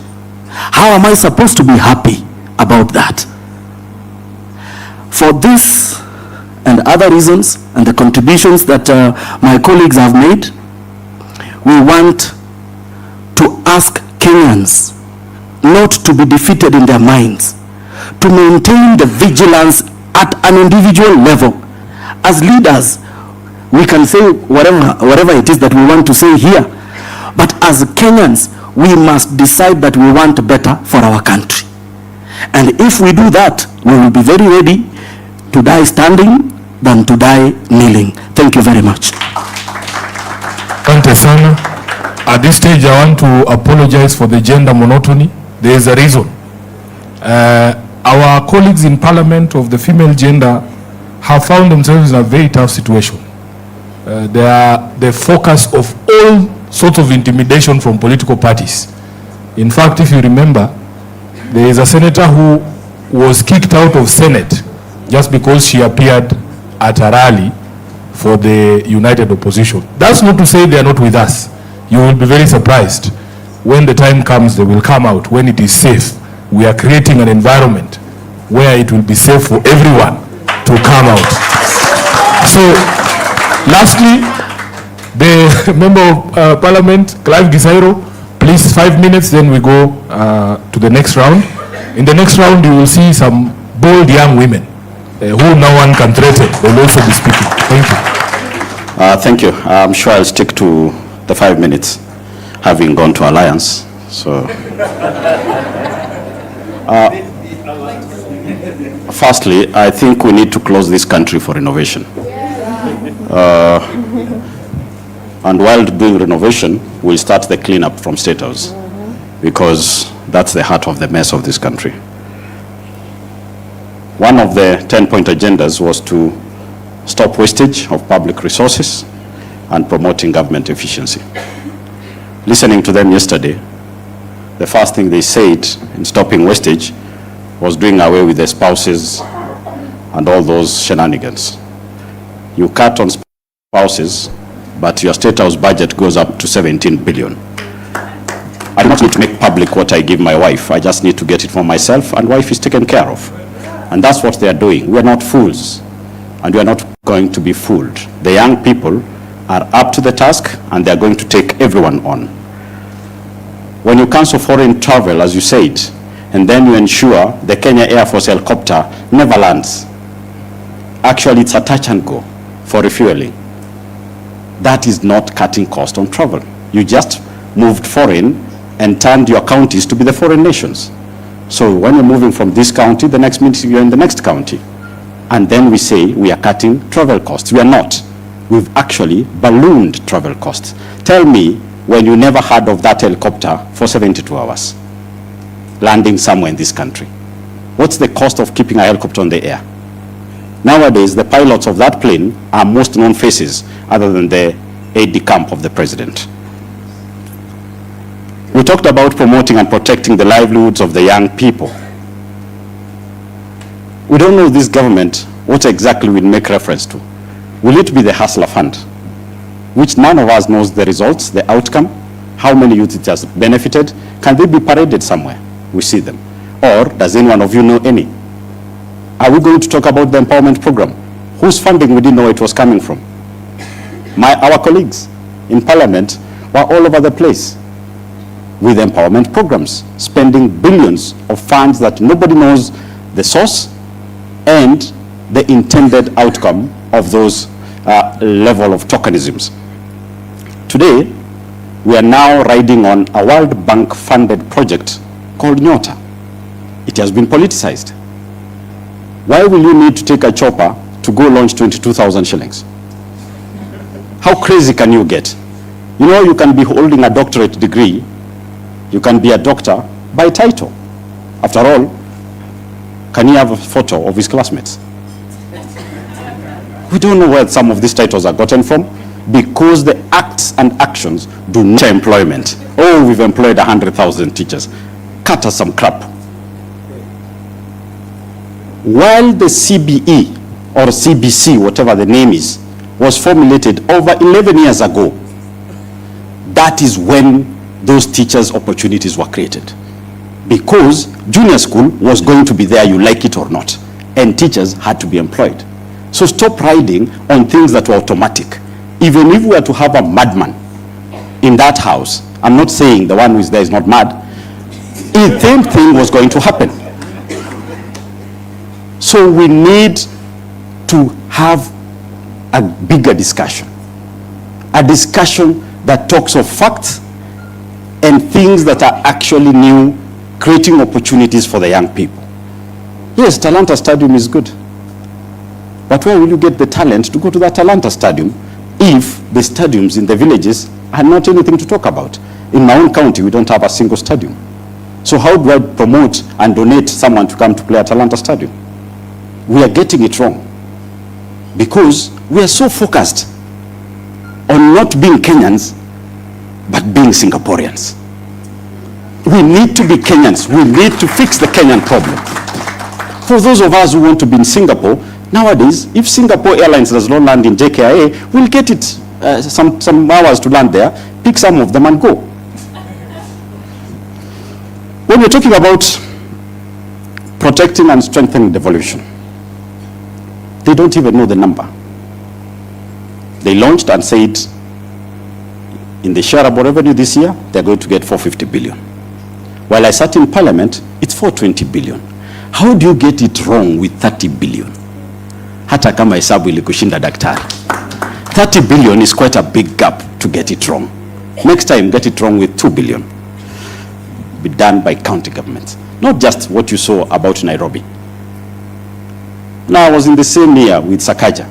How am I supposed to be happy about that? For this and other reasons and the contributions that my colleagues have made, we want to ask Kenyans not to be defeated in their minds, to maintain the vigilance at an individual level. As leaders, we can say whatever it is that we want to say here, but as Kenyans, we must decide that we want better for our country. And if we do that, we will be very ready to die standing than to die kneeling. Thank you very much. Asante sana. At this stage, I want to apologize for the gender monotony. There is a reason. Our colleagues in Parliament of the female gender have found themselves in a very tough situation. They are the focus of all sorts of intimidation from political parties. In fact, if you remember, there is a senator who was kicked out of Senate just because she appeared at a rally for the united opposition. That's not to say they are not with us. You will be very surprised. When the time comes, they will come out when it is safe. We are creating an environment where it will be safe for everyone to come out. So, lastly, the Member of Parliament, Clive Gisairo, please 5 minutes, then we go to the next round. In the next round, you will see some bold young women who no one can threaten. They will also be speaking. Thank you. Thank you. I'm sure I'll stick to the 5 minutes, having gone to Alliance. So, firstly, I think we need to close this country for renovation. And while doing renovation, we'll start the cleanup from State House, because that's the heart of the mess of this country. One of the 10-point agendas was to stop wastage of public resources and promoting government efficiency. Listening to them yesterday, the first thing they said in stopping wastage was doing away with the spouses and all those shenanigans. You cut on spouses, but your State House budget goes up to 17 billion. I do not need to make public what I give my wife. I just need to get it for myself, and wife is taken care of. And that's what they are doing. We are not fools, and we are not going to be fooled. The young people are up to the task, and they are going to take everyone on. When you cancel foreign travel, as you said, and then you ensure the Kenya Air Force helicopter never lands, actually it's a touch and go for refueling. That is not cutting cost on travel. You just moved foreign and turned your counties to be the foreign nations. So when you're moving from this county, the next minute you're in the next county. And then we say we are cutting travel costs. We are not. We've actually ballooned travel costs. Tell me when you never heard of that helicopter for 72 hours landing somewhere in this country. What's the cost of keeping a helicopter on the air? Nowadays, the pilots of that plane are most known faces other than the aide-de-camp of the president. We talked about promoting and protecting the livelihoods of the young people. We don't know this government what exactly we'll make reference to. Will it be the Hustler Fund, which none of us knows the results, the outcome, how many youth it has benefited? Can they be paraded somewhere? We see them. Or does any one of you know any? Are we going to talk about the empowerment program? Whose funding we didn't know it was coming from? Our colleagues in Parliament were all over the place with empowerment programs, spending billions of funds that nobody knows the source and the intended outcome of those level of tokenisms. Today, we are now riding on a World Bank funded project called Nyota. It has been politicized. Why will you need to take a chopper to go launch 22,000 shillings? How crazy can you get? You know, you can be holding a doctorate degree, you can be a doctor by title. After all, can he have a photo of his classmates? We don't know where some of these titles are gotten from, because the acts and actions do not employment. Oh, we've employed 100,000 teachers. Cut us some crap. While the CBE or CBC, whatever the name is, was formulated over 11 years ago, that is when those teachers' opportunities were created. Because junior school was going to be there, you like it or not, and teachers had to be employed. So stop riding on things that were automatic. Even if we were to have a madman in that house, I'm not saying the one who is there is not mad, the same thing was going to happen. So we need to have a bigger discussion, a discussion that talks of facts and things that are actually new, creating opportunities for the young people. Yes, Talanta Stadium is good, but where will you get the talent to go to that Talanta Stadium if the stadiums in the villages are not anything to talk about? In my own county, we don't have a single stadium. So how do I promote and donate someone to come to play at Talanta Stadium? We are getting it wrong, because we are so focused on not being Kenyans, but being Singaporeans. We need to be Kenyans. We need to fix the Kenyan problem. For those of us who want to be in Singapore, nowadays, if Singapore Airlines does not land in JKIA, we'll get it some hours to land there, pick some of them and go. When we're talking about protecting and strengthening devolution, they don't even know the number. They launched and said in the shareable revenue this year, they're going to get 450 billion. While I sat in parliament, it's 420 billion. How do you get it wrong with 30 billion? Hata kama hesabu ilikushinda daktari. 30 billion is quite a big gap to get it wrong. Next time, get it wrong with 2 billion. Be done by county governments. Not just what you saw about Nairobi. Now, I was in the same year with Sakaja.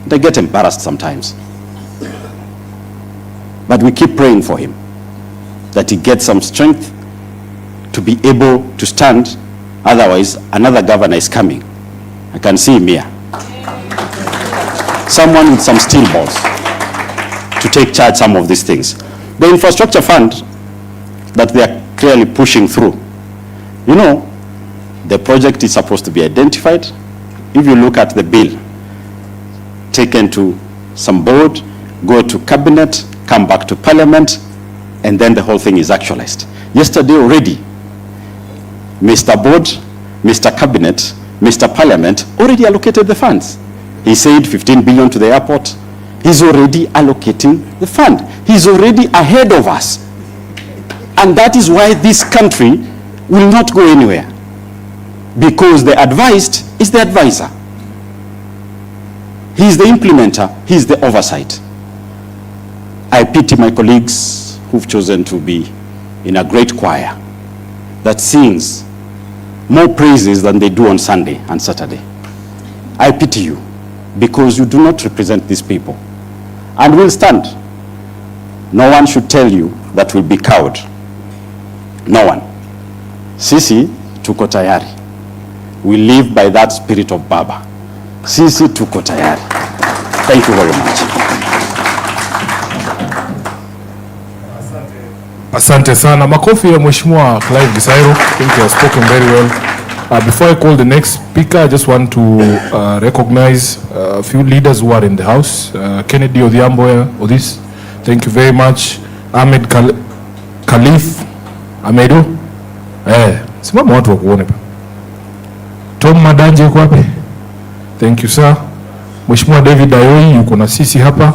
They get embarrassed sometimes. But we keep praying for him, that he gets some strength to be able to stand. Otherwise, another governor is coming. I can see him here. Someone with some steel balls to take charge some of these things. The infrastructure fund that they are clearly pushing through, you know, the project is supposed to be identified. If you look at the bill, taken to some board, go to cabinet, come back to parliament, and then the whole thing is actualized. Yesterday already, Mr. Board, Mr. Cabinet, Mr. Parliament already allocated the funds. He said 15 billion to the airport. He's already allocating the fund. He's already ahead of us. And that is why this country will not go anywhere. Because the advised is the advisor. He's the implementer, he's the oversight. I pity my colleagues who've chosen to be in a great choir that sings more praises than they do on Sunday and Saturday. I pity you, because you do not represent these people. And we'll stand. No one should tell you that we'll be cowed. No one. Sisi tuko tayari. We live by that spirit of Baba. Sisi tuko tayari. Thank you very much. Asante sana. Makofi ya Mheshimiwa Clive Gisairo. I think he has spoken very well. Before I call the next speaker, I just want to recognize a few leaders who are in the house. Kennedy Odhiambo Odis, thank you very much. Ahmed Khalif Amedo. Simama watu wa kuone pa. Tom Madanje yuko wapi? Thank you sir. Mheshimiwa David Ayoi yuko na sisi hapa.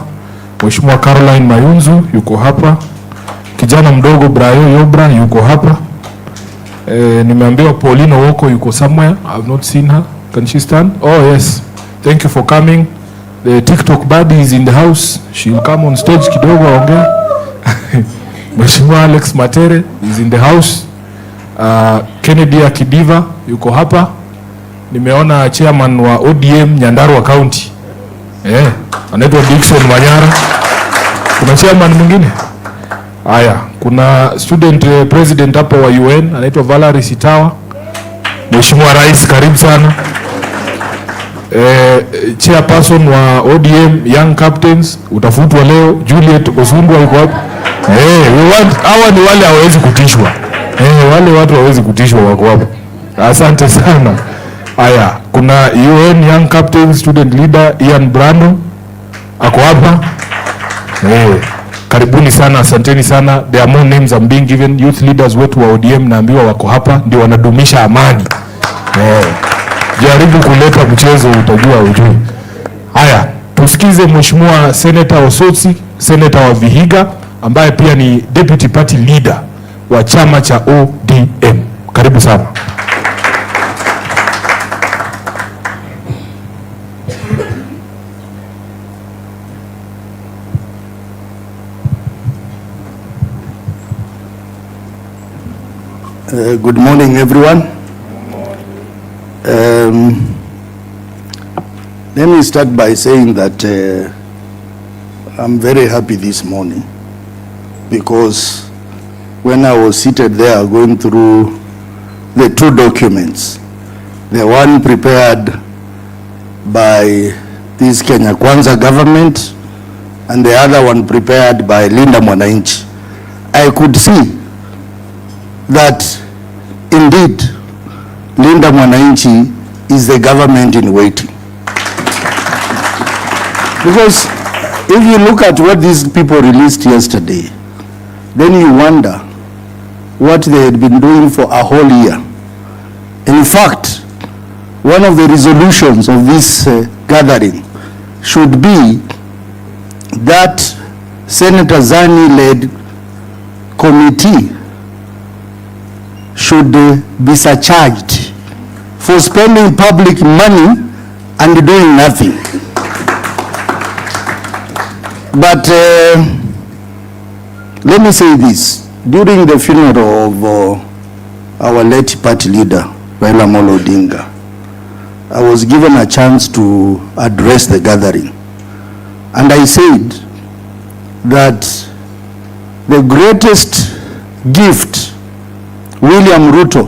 Mheshimiwa Caroline Mayunzu yuko hapa. Kijana mdogo Brayo Yobra yuko hapa. Nimeambiwa Paulino Woko yuko somewhere. I have not seen her. Can she stand? Oh yes. thank you for coming. The TikTok buddy is in the house. She'll come on stage kidogo aongee. Mheshimiwa Alex Matere is in the house. Kennedy Akidiva yuko hapa. Nimeona chairman wa ODM Nyandarua County. Anaitwa Dickson Manyara. Kuna chairman mwingine? Haya, kuna student president hapa wa UN anaitwa Valerie Sitawa. Mheshimiwa Rais, karibu sana. Chairperson wa ODM Young Captains utafutwa leo, Juliet Osundwa yuko hapa. Hawa ni wale hawezi kutishwa. Wale watu hawezi kutishwa wako hapa. Asante sana. Haya, kuna UN Young Captain Student Leader Ian Brando ako hapa. Karibuni sana, asanteni sana. There are more names I'm being given. Youth leaders wetu wa ODM naambiwa wako hapa, ndio wanadumisha amani. Jaribu kuleta mchezo utajua ujue. Haya, tusikize Mheshimiwa Senator Osotsi, Senator wa Vihiga, ambaye pia ni Deputy Party Leader wa chama cha ODM. Karibu sana. Good morning, everyone. Let me start by saying that I'm very happy this morning because when I was seated there going through the two documents, the one prepared by this Kenya Kwanza government and the other one prepared by Linda Mwananchi, I could see that indeed Linda Mwananchi is the government in waiting. Because if you look at what these people released yesterday, then you wonder what they had been doing for a whole year. In fact, one of the resolutions of this gathering should be that Senator Zani-led committee should be surcharged for spending public money and doing nothing. But let me say this. During the funeral of our late party leader, Raila Amolo Odinga, I was given a chance to address the gathering. And I said that the greatest gift William Ruto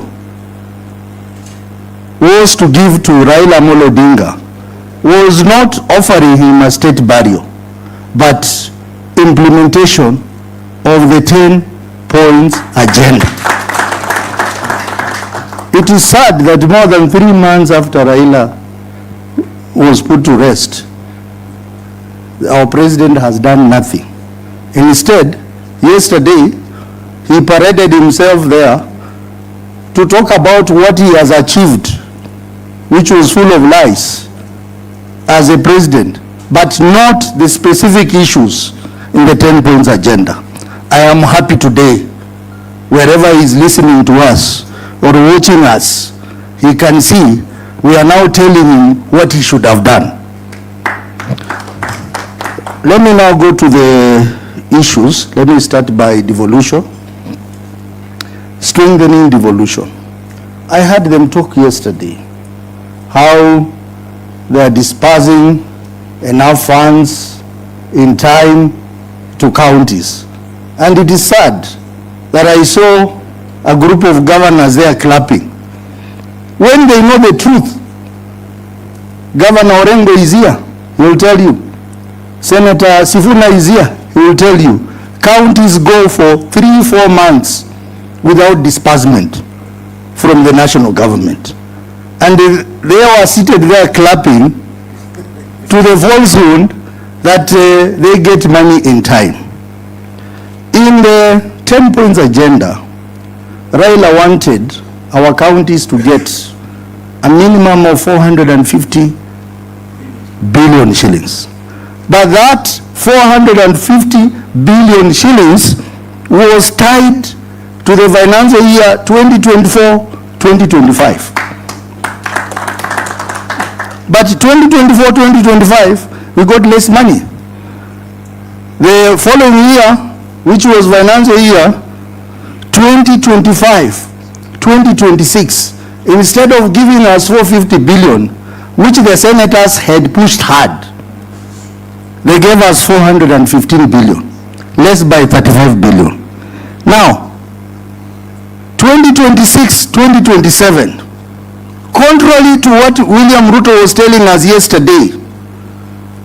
was to give to Raila Amolo Odinga was not offering him a state burial, but implementation of the 10 points agenda. It is sad that more than 3 months after Raila was put to rest, our president has done nothing. Instead, yesterday, he paraded himself there to talk about what he has achieved, which was full of lies as a president, but not the specific issues in the 10 points agenda. I am happy today, wherever he is listening to us or watching us, he can see we are now telling him what he should have done. Let me now go to the issues. Let me start by devolution. Strengthening devolution. I heard them talk yesterday how they are dispersing enough funds in time to counties. And it is sad that I saw a group of governors there clapping when they know the truth. Governor Orengo is here, he will tell you. Senator Sifuna is here, he will tell you. Counties go for 3-4 months without disbursement from the national government. And they were seated there clapping to the falsehood that they get money in time. In the 10 points agenda, Raila wanted our counties to get a minimum of 450 billion shillings. But that 450 billion shillings was tied to the financial year 2024-2025. But 2024, 2025, we got less money. The following year, which was financial year 2025, 2026, instead of giving us 450 billion, which the senators had pushed hard, they gave us 415 billion, less by 35 billion. Now, 2026, 2027, contrary to what William Ruto was telling us yesterday,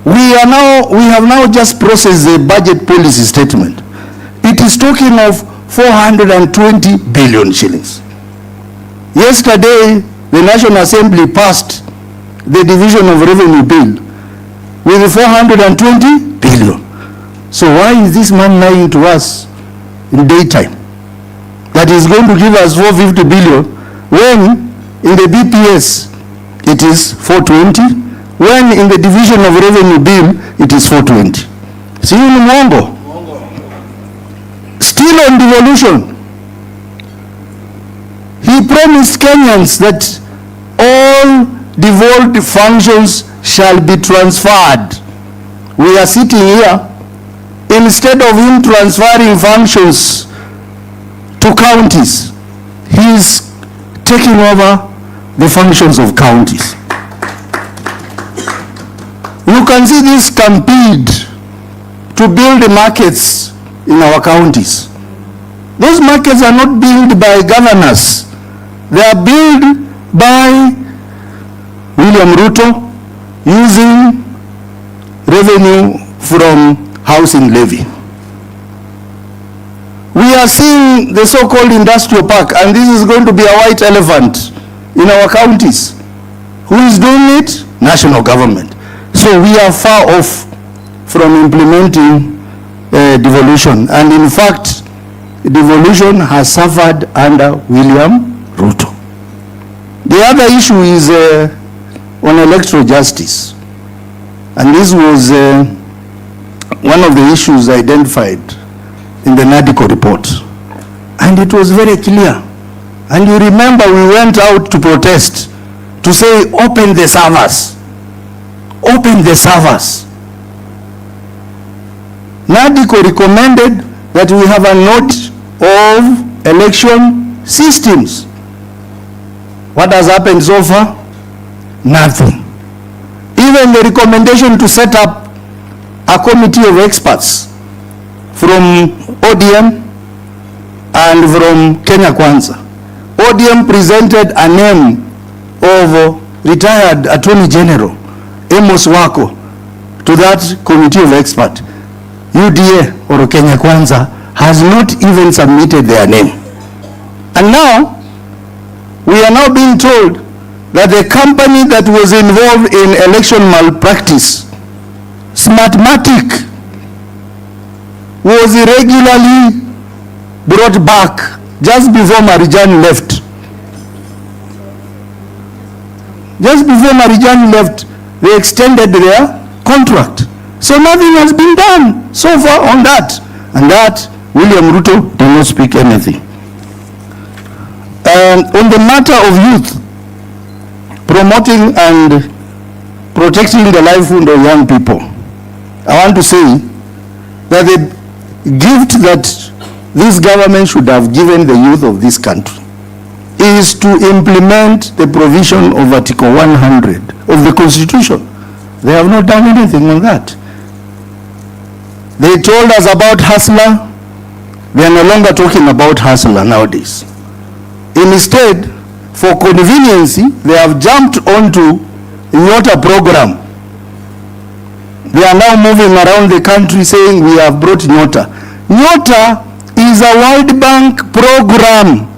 we have now just processed the budget policy statement. It is talking of 420 billion shillings. Yesterday, the National Assembly passed the Division of Revenue Bill with 420 billion. So why is this man lying to us in daytime that is going to give us 450 billion when in the BPS it is 420, when in the Division of Revenue Bill it is 420? See you in Mwongo. Still on devolution, he promised Kenyans that all devolved functions shall be transferred. We are sitting here, instead of him transferring functions to counties, he is taking over the functions of counties. You can see this stampede to build the markets in our counties. Those markets are not built by governors. They are built by William Ruto using revenue from housing levy. We are seeing the so-called industrial park, and this is going to be a white elephant in our counties. Who is doing it? National government. So we are far off from implementing devolution, and in fact, devolution has suffered under William Ruto. The other issue is on electoral justice, and this was one of the issues identified in the NADCO report, and it was very clear. And you remember we went out to protest to say open the servers, open the servers. NADCO recommended that we have a note of election systems. What has happened so far? Nothing. Even the recommendation to set up a committee of experts from ODM and from Kenya Kwanza. ODM presented a name of retired Attorney General Amos Wako to that committee of experts. UDA or Kenya Kwanza has not even submitted their name. And now, we are now being told that the company that was involved in election malpractice, Smartmatic, was irregularly brought back just before Marijan left. Just before Marijan left, they extended their contract. So nothing has been done so far on that. And that, William Ruto did not speak anything. On the matter of youth, promoting and protecting the livelihood of young people, I want to say that the gift that this government should have given the youth of this country is to implement the provision of Article 100 of the Constitution. They have not done anything on that. They told us about hustler. They are no longer talking about hustler nowadays. Instead, for conveniency, they have jumped onto the water program. They are now moving around the country saying we have brought Nyota. Nyota is a World Bank program.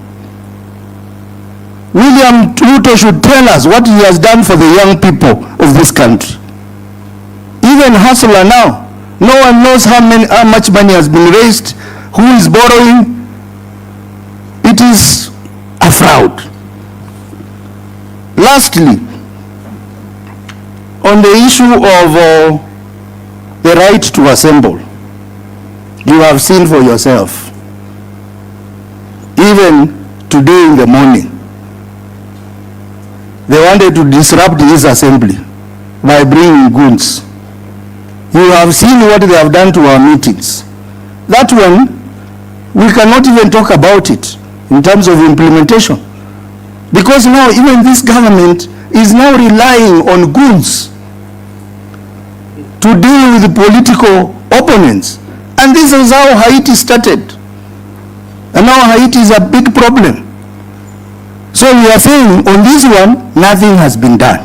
William Ruto should tell us what he has done for the young people of this country. Even hustler now, no one knows how much money has been raised, who is borrowing. It is a fraud. Lastly, on the issue of the right to assemble, you have seen for yourself, even today in the morning, they wanted to disrupt this assembly by bringing goons. You have seen what they have done to our meetings. That one, we cannot even talk about it in terms of implementation. Because now even this government is now relying on goons to deal with the political opponents. And this is how Haiti started. And now Haiti is a big problem. So we are saying on this one, nothing has been done.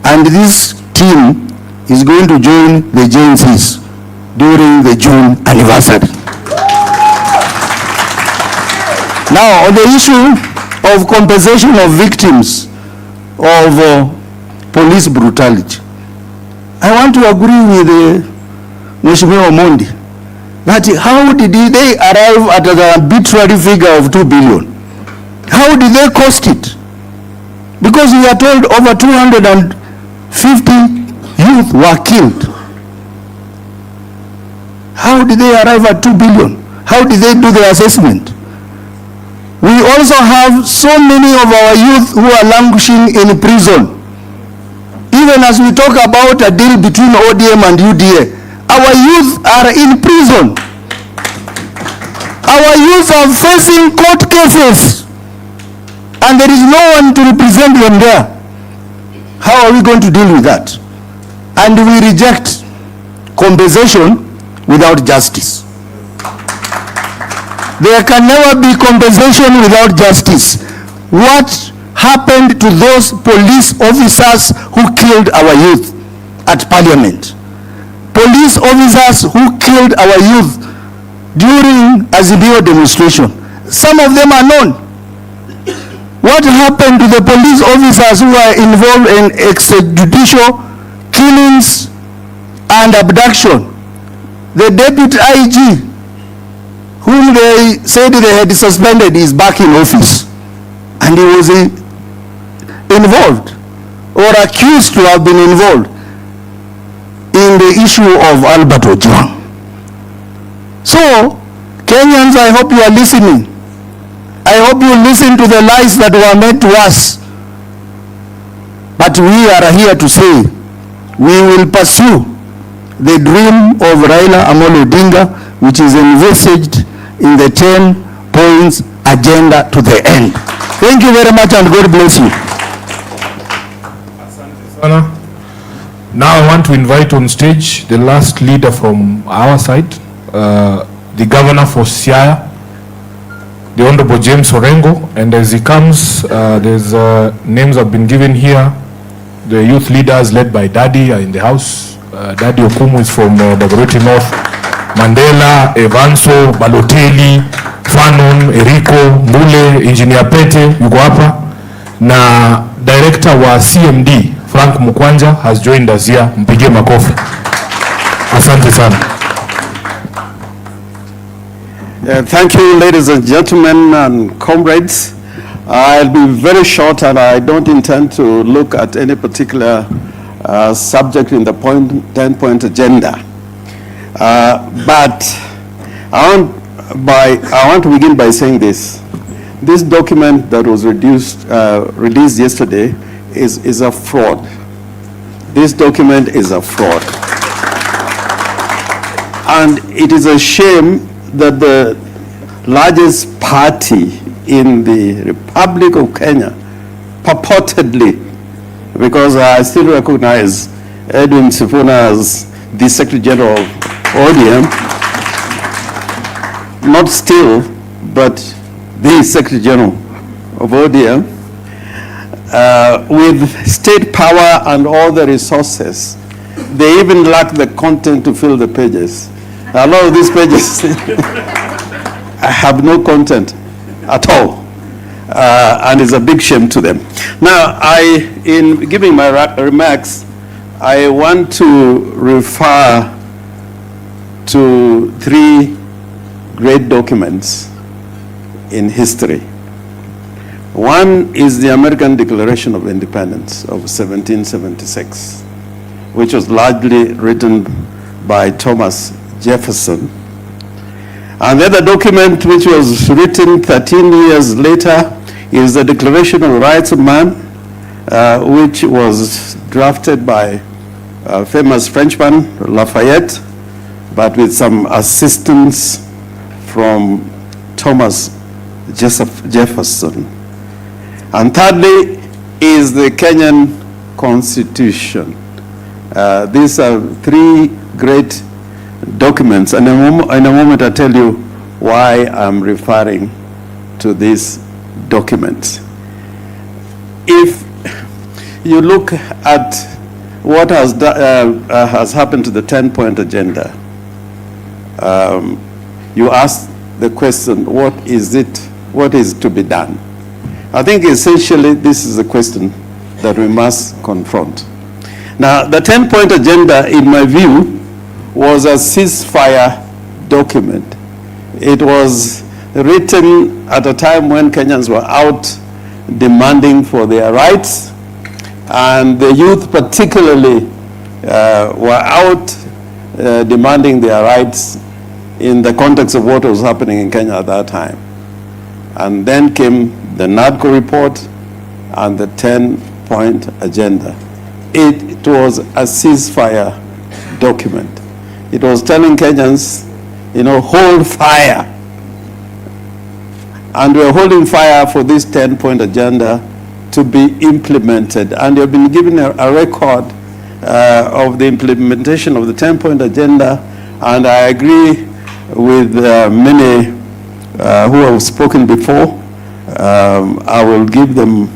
And this team is going to join the JNCs during the June anniversary. Now, on the issue of compensation of victims of police brutality, I want to agree with Mheshimiwa Mondi that how did they arrive at the arbitrary figure of 2 billion? How did they cost it? Because we are told over 250 youth were killed. How did they arrive at 2 billion? How did they do the assessment? We also have so many of our youth who are languishing in prison. Even as we talk about a deal between ODM and UDA, our youth are in prison. Our youth are facing court cases, and there is no one to represent them there. How are we going to deal with that? And we reject compensation without justice. There can never be compensation without justice. What happened to those police officers who killed our youth at Parliament? Police officers who killed our youth during Azimio demonstration. Some of them are known. What happened to the police officers who were involved in extrajudicial killings and abduction? The deputy IG, whom they said they had suspended, is back in office. And he was involved or accused to have been involved in the issue of Albert Ojwang. So, Kenyans, I hope you are listening. I hope you listen to the lies that were made to us. But we are here to say, we will pursue the dream of Raila Amolo Odinga, which is envisaged in the 10 points agenda to the end. Thank you very much, and God bless you. Now I want to invite on stage the last leader from our side, the governor for Siaya, the Honorable James Orengo, and as he comes, there's names have been given here. The youth leaders led by Daddy are in the house. Daddy Okumu is from Dagoretti North. Mandela, Evanso, Balotelli, Fanon, Eriko, Mbule, Engineer Pete, yuko hapa, na director wa CMD, Frank Mukwanja, has joined us here. Mpigie makofi. Asante sana. Thank you, ladies and gentlemen and comrades. I'll be very short, and I don't intend to look at any particular subject in the 10-point agenda. But I want to begin by saying this. This document that was released yesterday is a fraud. This document is a fraud. And it is a shame that the largest party in the Republic of Kenya, purportedly, because I still recognize Edwin Sifuna as the Secretary General of ODM, not still, but the Secretary General of ODM, with state power and all the resources, they even lack the content to fill the pages. A lot of these pages have no content at all, and it's a big shame to them. Now, in giving my remarks, I want to refer to 3 great documents in history. One is the American Declaration of Independence of 1776, which was largely written by Thomas Jefferson. And the other document, which was written 13 years later, is the Declaration of Rights of Man, which was drafted by a famous Frenchman, Lafayette, but with some assistance from Thomas Jefferson. And thirdly is the Kenyan Constitution. These are three great documents, and in a moment I'll tell you why I'm referring to these documents. If you look at what has happened to the 10-point agenda, you ask the question, what is to be done? I think essentially this is a question that we must confront. Now, the 10-point agenda, in my view, was a ceasefire document. It was written at a time when Kenyans were out demanding for their rights, and the youth particularly were out demanding their rights in the context of what was happening in Kenya at that time. And then came the NADCO report and the 10-point agenda. It was a ceasefire document. It was telling Kenyans, hold fire. And we're holding fire for this 10-point agenda to be implemented. And you've been given a record of the implementation of the 10-point agenda, and I agree with many who have spoken before. I will give them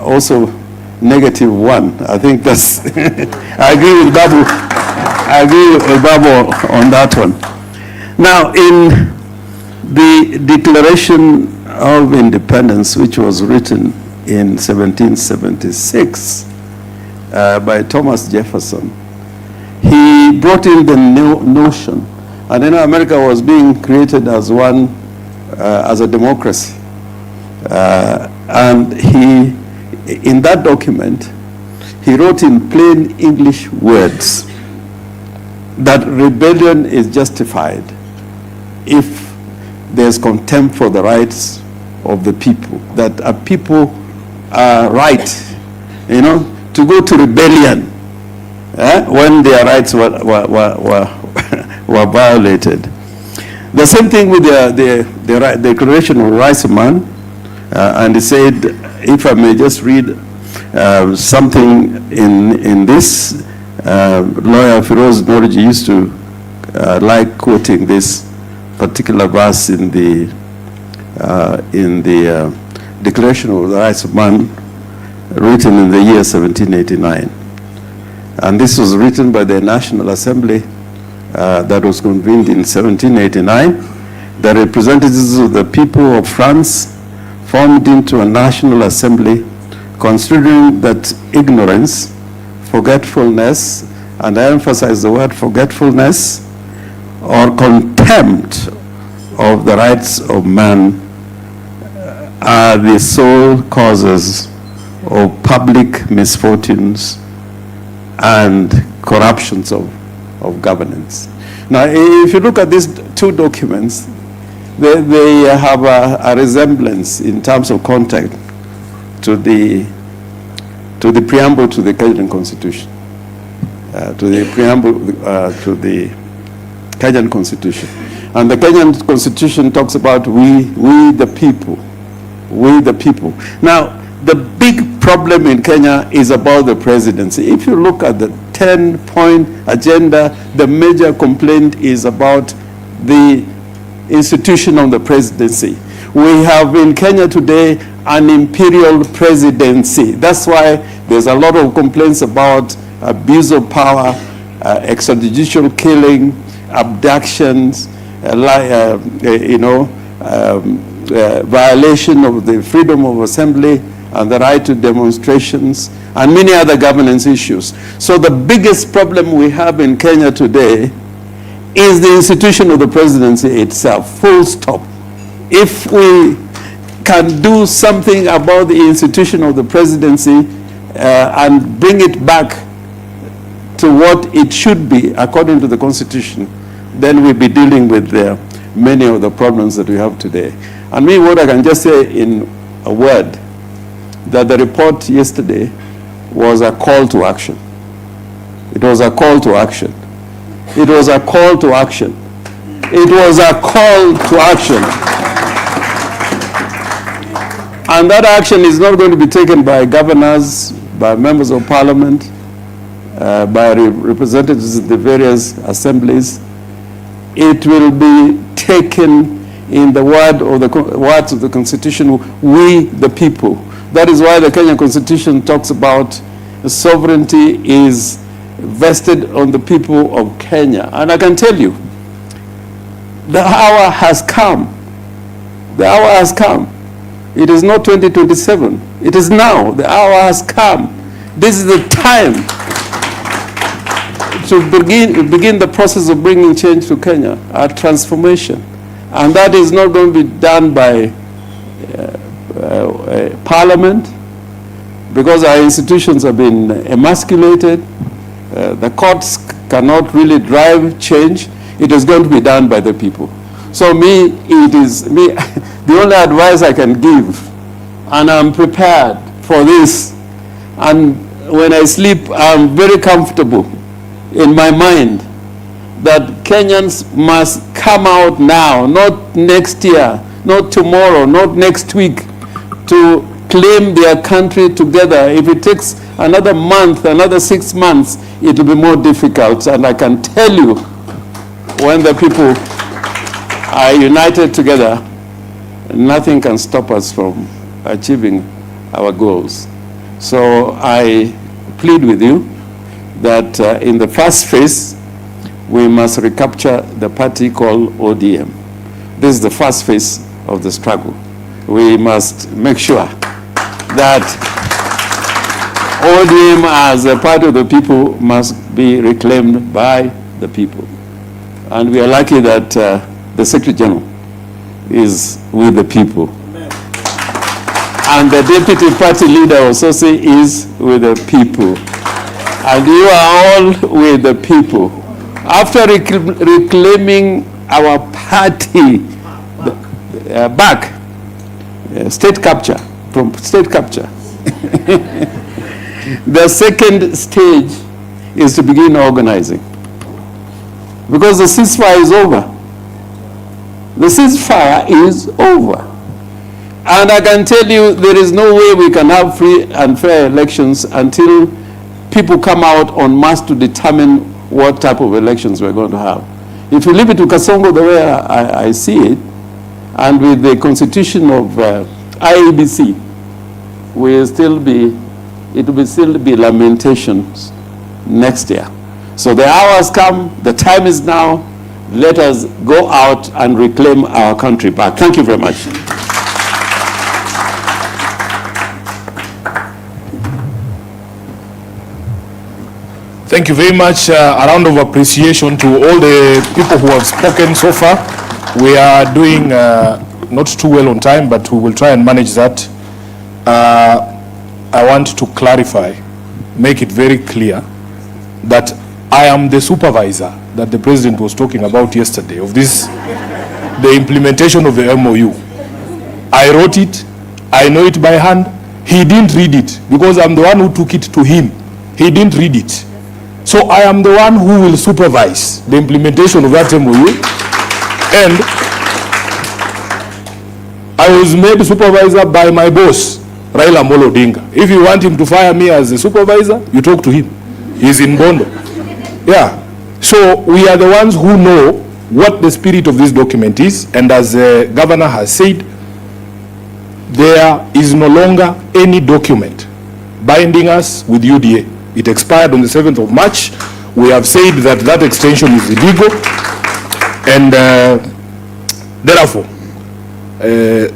also -1. I think that's, I agree with Babu. I agree with Babu on that one. Now, in the Declaration of Independence, which was written in 1776 by Thomas Jefferson, he brought in the notion, and America was being created as one, as a democracy. And in that document, he wrote in plain English words that rebellion is justified if there's contempt for the rights of the people, that a people are right, to go to rebellion when their rights were violated. The same thing with the Declaration of Rights of Man, and he said, if I may just read something in this, lawyer Firoz Norji used to like quoting this particular verse in the Declaration of the Rights of Man, written in the year 1789. And this was written by the National Assembly that was convened in 1789. The representatives of the people of France formed into a National Assembly, considering that ignorance, forgetfulness, and I emphasize the word forgetfulness, or contempt of the rights of man are the sole causes of public misfortunes and corruptions of governance. Now, if you look at these two documents, they have a resemblance in terms of content to the preamble to the Kenyan Constitution, to the Kenyan Constitution. And the Kenyan Constitution talks about we the people. Now, the big problem in Kenya is about the presidency. If you look at the 10-point agenda, the major complaint is about the institution of the presidency. We have in Kenya today an imperial presidency. That's why there's a lot of complaints about abuse of power, extrajudicial killing, abductions, violation of the freedom of assembly and the right to demonstrations, and many other governance issues. So the biggest problem we have in Kenya today is the institution of the presidency itself, full stop. If we can do something about the institution of the presidency and bring it back to what it should be according to the Constitution, then we'll be dealing with many of the problems that we have today. And me, what I can just say in a word, that the report yesterday was a call to action. It was a call to action. It was a call to action. It was a call to action. And that action is not going to be taken by governors, by members of parliament, by representatives of the various assemblies. It will be taken in the words of the Constitution, we the people. That is why the Kenyan Constitution talks about sovereignty is vested on the people of Kenya. And I can tell you, the hour has come. The hour has come. It is not 2027. It is now. The hour has come. This is the time to begin the process of bringing change to Kenya, a transformation. And that is not going to be done by parliament, because our institutions have been emasculated. The courts cannot really drive change. It is going to be done by the people. So the only advice I can give, and I'm prepared for this, and when I sleep, I'm very comfortable in my mind that Kenyans must come out now, not next year, not tomorrow, not next week, to claim their country together. If it takes another month, another 6 months, it will be more difficult. And I can tell you, when the people are united together, nothing can stop us from achieving our goals. So I plead with you that in the first phase, we must recapture the party called ODM. This is the first phase of the struggle. We must make sure that ODM as a part of the people must be reclaimed by the people. And we are lucky that the Secretary General is with the people. Amen. And the Deputy Party Leader also is with the people. And you are all with the people. After reclaiming our party back, state capture, from state capture, the second stage is to begin organizing. Because the ceasefire is over. The ceasefire is over. And I can tell you there is no way we can have free and fair elections until people come out en masse to determine what type of elections we're going to have. If you leave it to Kasongo the way I see it, and with the constitution of IEBC, it will still be lamentations next year. So the hour has come, the time is now. Let us go out and reclaim our country back. Thank you very much. Thank you very much. A round of appreciation to all the people who have spoken so far. We are doing not too well on time, but we will try and manage that. I want to clarify, make it very clear that I am the supervisor that the president was talking about yesterday of this, the implementation of the MOU. I wrote it, I know it by hand. He didn't read it because I'm the one who took it to him. He didn't read it. So I am the one who will supervise the implementation of that MOU. And I was made supervisor by my boss, Raila Amolo Odinga. If you want him to fire me as a supervisor, you talk to him. He's in Bondo. Yeah. So we are the ones who know what the spirit of this document is. And as the governor has said, there is no longer any document binding us with UDA. It expired on the 7th of March. We have said that that extension is illegal. And therefore,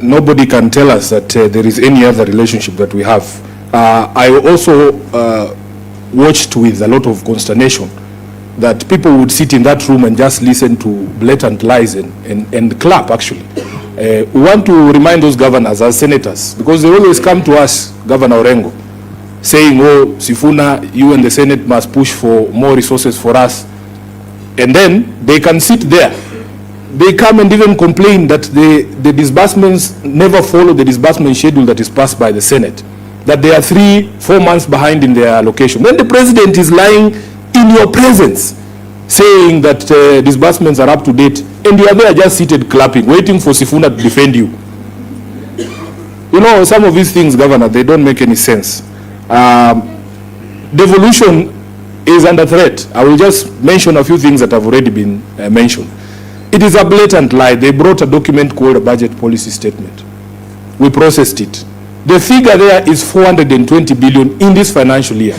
nobody can tell us that there is any other relationship that we have. I also watched with a lot of consternation that people would sit in that room and just listen to blatant lies and clap, actually. We want to remind those governors as senators, because they always come to us, Governor Orengo, saying, oh, Sifuna, you and the Senate must push for more resources for us. And then they can sit there. They come and even complain that the disbursements never follow the disbursement schedule that is passed by the Senate. that they are 3-4 months behind in their allocation. Then the president is lying in your presence, saying that disbursements are up to date, and you are there just seated clapping, waiting for Sifuna to defend you. You know, some of these things, Governor, they don't make any sense. Devolution is under threat. I will just mention a few things that have already been mentioned. It is a blatant lie. They brought a document called a budget policy statement. We processed it. The figure there is 420 billion in this financial year.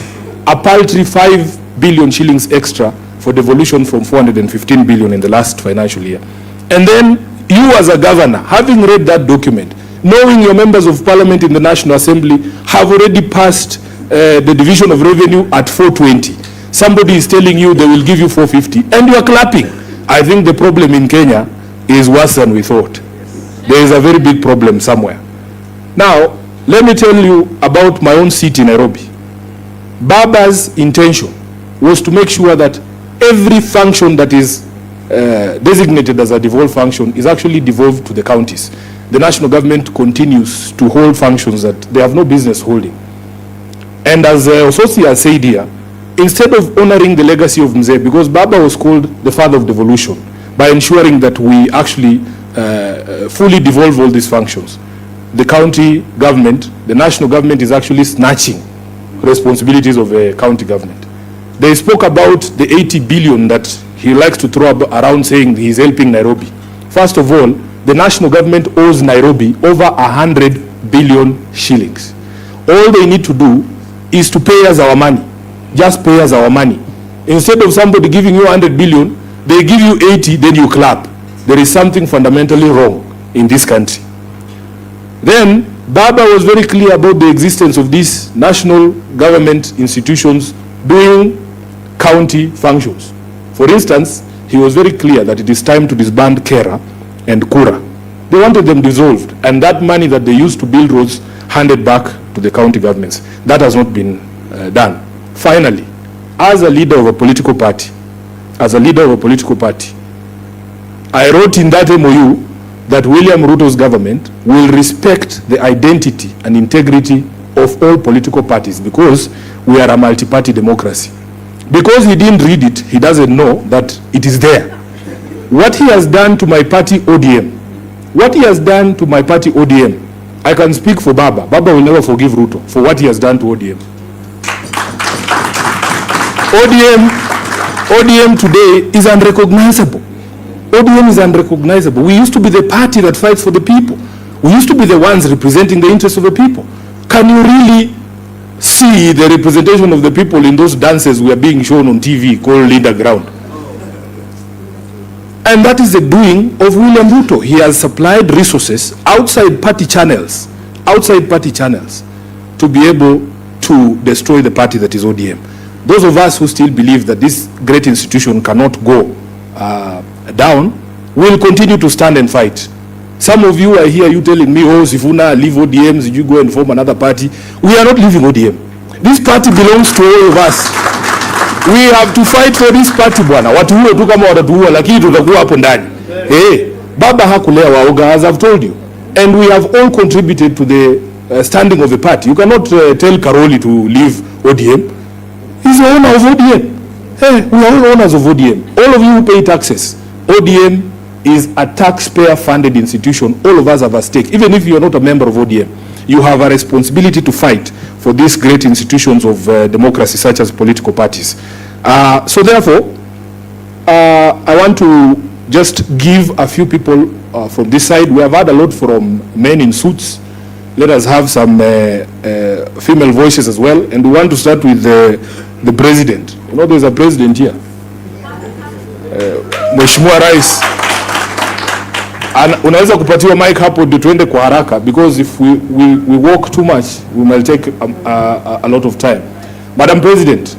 A paltry 5 billion shillings extra for devolution from 415 billion in the last financial year. And then you as a governor, having read that document, knowing your members of parliament in the National Assembly have already passed the division of revenue at 420. Somebody is telling you they will give you 450 and you are clapping. I think the problem in Kenya is worse than we thought. There is a very big problem somewhere. Now, let me tell you about my own seat in Nairobi. Baba's intention was to make sure that every function that is designated as a devolved function is actually devolved to the counties. The national government continues to hold functions that they have no business holding. And as Ososi has said here, instead of honoring the legacy of Mzee, because Baba was called the father of devolution, by ensuring that we actually fully devolve all these functions, the county government, the national government is actually snatching responsibilities of a county government. They spoke about the 80 billion that he likes to throw around, saying he's helping Nairobi. First of all, the national government owes Nairobi over 100 billion shillings. All they need to do is to pay us our money. Just pay us our money. Instead of somebody giving you 100 billion, they give you 80, then you clap. There is something fundamentally wrong in this country. Then, Baba was very clear about the existence of these national government institutions doing county functions. For instance, he was very clear that it is time to disband Kera and Kura. They wanted them dissolved, and that money that they used to build roads handed back to the county governments. That has not been done. Finally, as a leader of a political party, I wrote in that MOU that William Ruto's government will respect the identity and integrity of all political parties, because we are a multi-party democracy. Because he didn't read it, he doesn't know that it is there. What he has done to my party ODM, I can speak for Baba. Baba will never forgive Ruto for what he has done to ODM. ODM today is unrecognizable. ODM is unrecognizable. We used to be the party that fights for the people. We used to be the ones representing the interests of the people. Can you really see the representation of the people in those dances we are being shown on TV called Leader Ground? And that is the doing of William Ruto. He has supplied resources outside party channels to be able to destroy the party that is ODM. Those of us who still believe that this great institution cannot go down will continue to stand and fight. Some of you are here, you telling me, oh, Sifuna, leave ODM, you go and form another party. We are not leaving ODM. This party belongs to all of us. We have to fight for this party, bwana. Watu huo tu kama watatuua, lakini tutakuwa hapo ndani. Baba hakulea waoga, as I've told you. And we have all contributed to the standing of the party. You cannot tell Karoli to leave ODM. He's the owner of ODM. We are all owners of ODM. All of you who pay taxes. ODM is a taxpayer-funded institution. All of us have a stake. Even if you are not a member of ODM, you have a responsibility to fight for these great institutions of democracy, such as political parties. So therefore, I want to just give a few people from this side. We have had a lot from men in suits. Let us have some female voices as well. And we want to start with the president. You know, there's a president here. Mheshimiwa Rais. Unaweza kupatiwa mic hapo ndio tuende kwa haraka, because if we walk too much, we might take a lot of time. Madam President,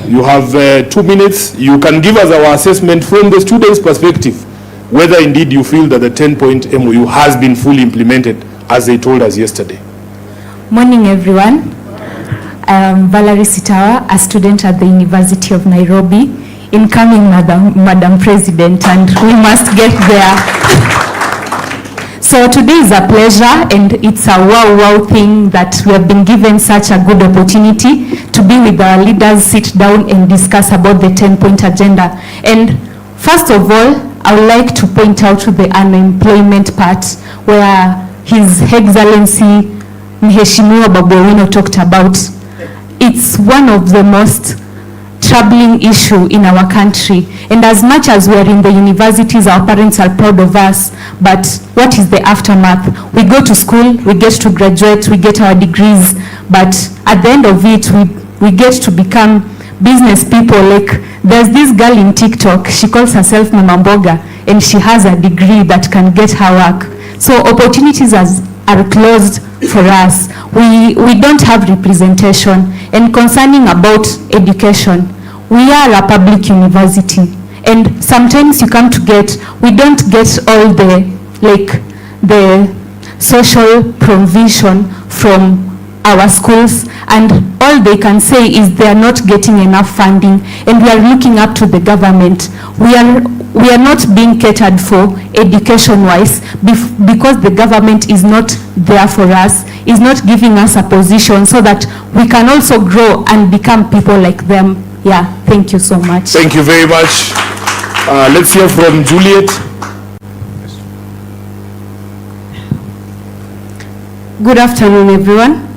you have 2 minutes. You can give us our assessment from the students' perspective, whether indeed you feel that the 10-point MOU has been fully implemented as they told us yesterday. Morning, everyone. I am Valerie Sitawa, a student at the University of Nairobi. Incoming Madam President, and we must get there. So today is a pleasure, and it's a wow thing that we have been given such a good opportunity to be with our leaders, sit down and discuss about the 10-point agenda. And first of all, I would like to point out to the unemployment part where His Excellency Mheshimiwa Babu Owino talked about. It's one of the most troubling issue in our country, and as much as we are in the universities, our parents are proud of us, but what is the aftermath? We go to school, we get to graduate, we get our degrees, but at the end of it, we get to become business people. Like, there's this girl in TikTok, she calls herself Mama Mboga, and she has a degree that can get her work. So opportunities are closed for us. We don't have representation. And concerning about education, we are a public university, and sometimes we don't get all the social provision from our schools, and all they can say is they are not getting enough funding, and we are looking up to the government. We are not being catered for education-wise because the government is not there for us, is not giving us a position so that we can also grow and become people like them. Yeah, thank you so much. Thank you very much. Let's hear from Juliet. Good afternoon, everyone.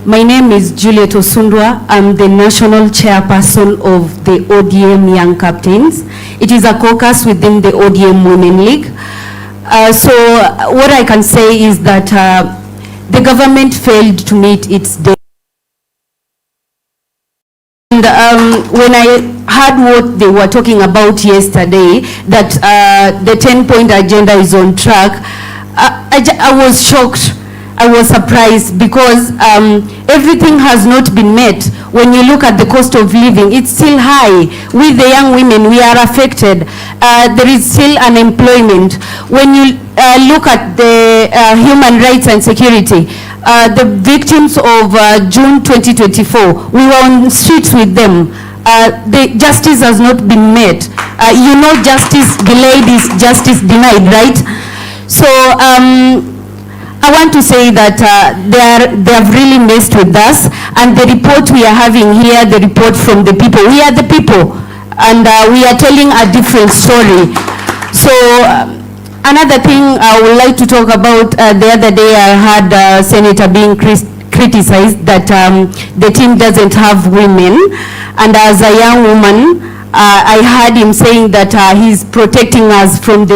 My name is Juliet Osundwa. I'm the national chairperson of the ODM Young Captains. It is a caucus within the ODM Women League. So what I can say is that the government failed to meet its deadline. And when I heard what they were talking about yesterday, that the 10-point agenda is on track, I was shocked. I was surprised because everything has not been met. When you look at the cost of living, it's still high. With the young women, we are affected. There is still unemployment. When you look at the human rights and security, the victims of June 2024, we were on streets with them. The justice has not been met. Justice delayed is justice denied, right? So I want to say that they have really messed with us, and the report we are having here, the report from the people, we are the people, and we are telling a different story. So another thing I would like to talk about, the other day I had Senator being criticized that the team doesn't have women, and as a young woman, I heard him saying that he's protecting us from the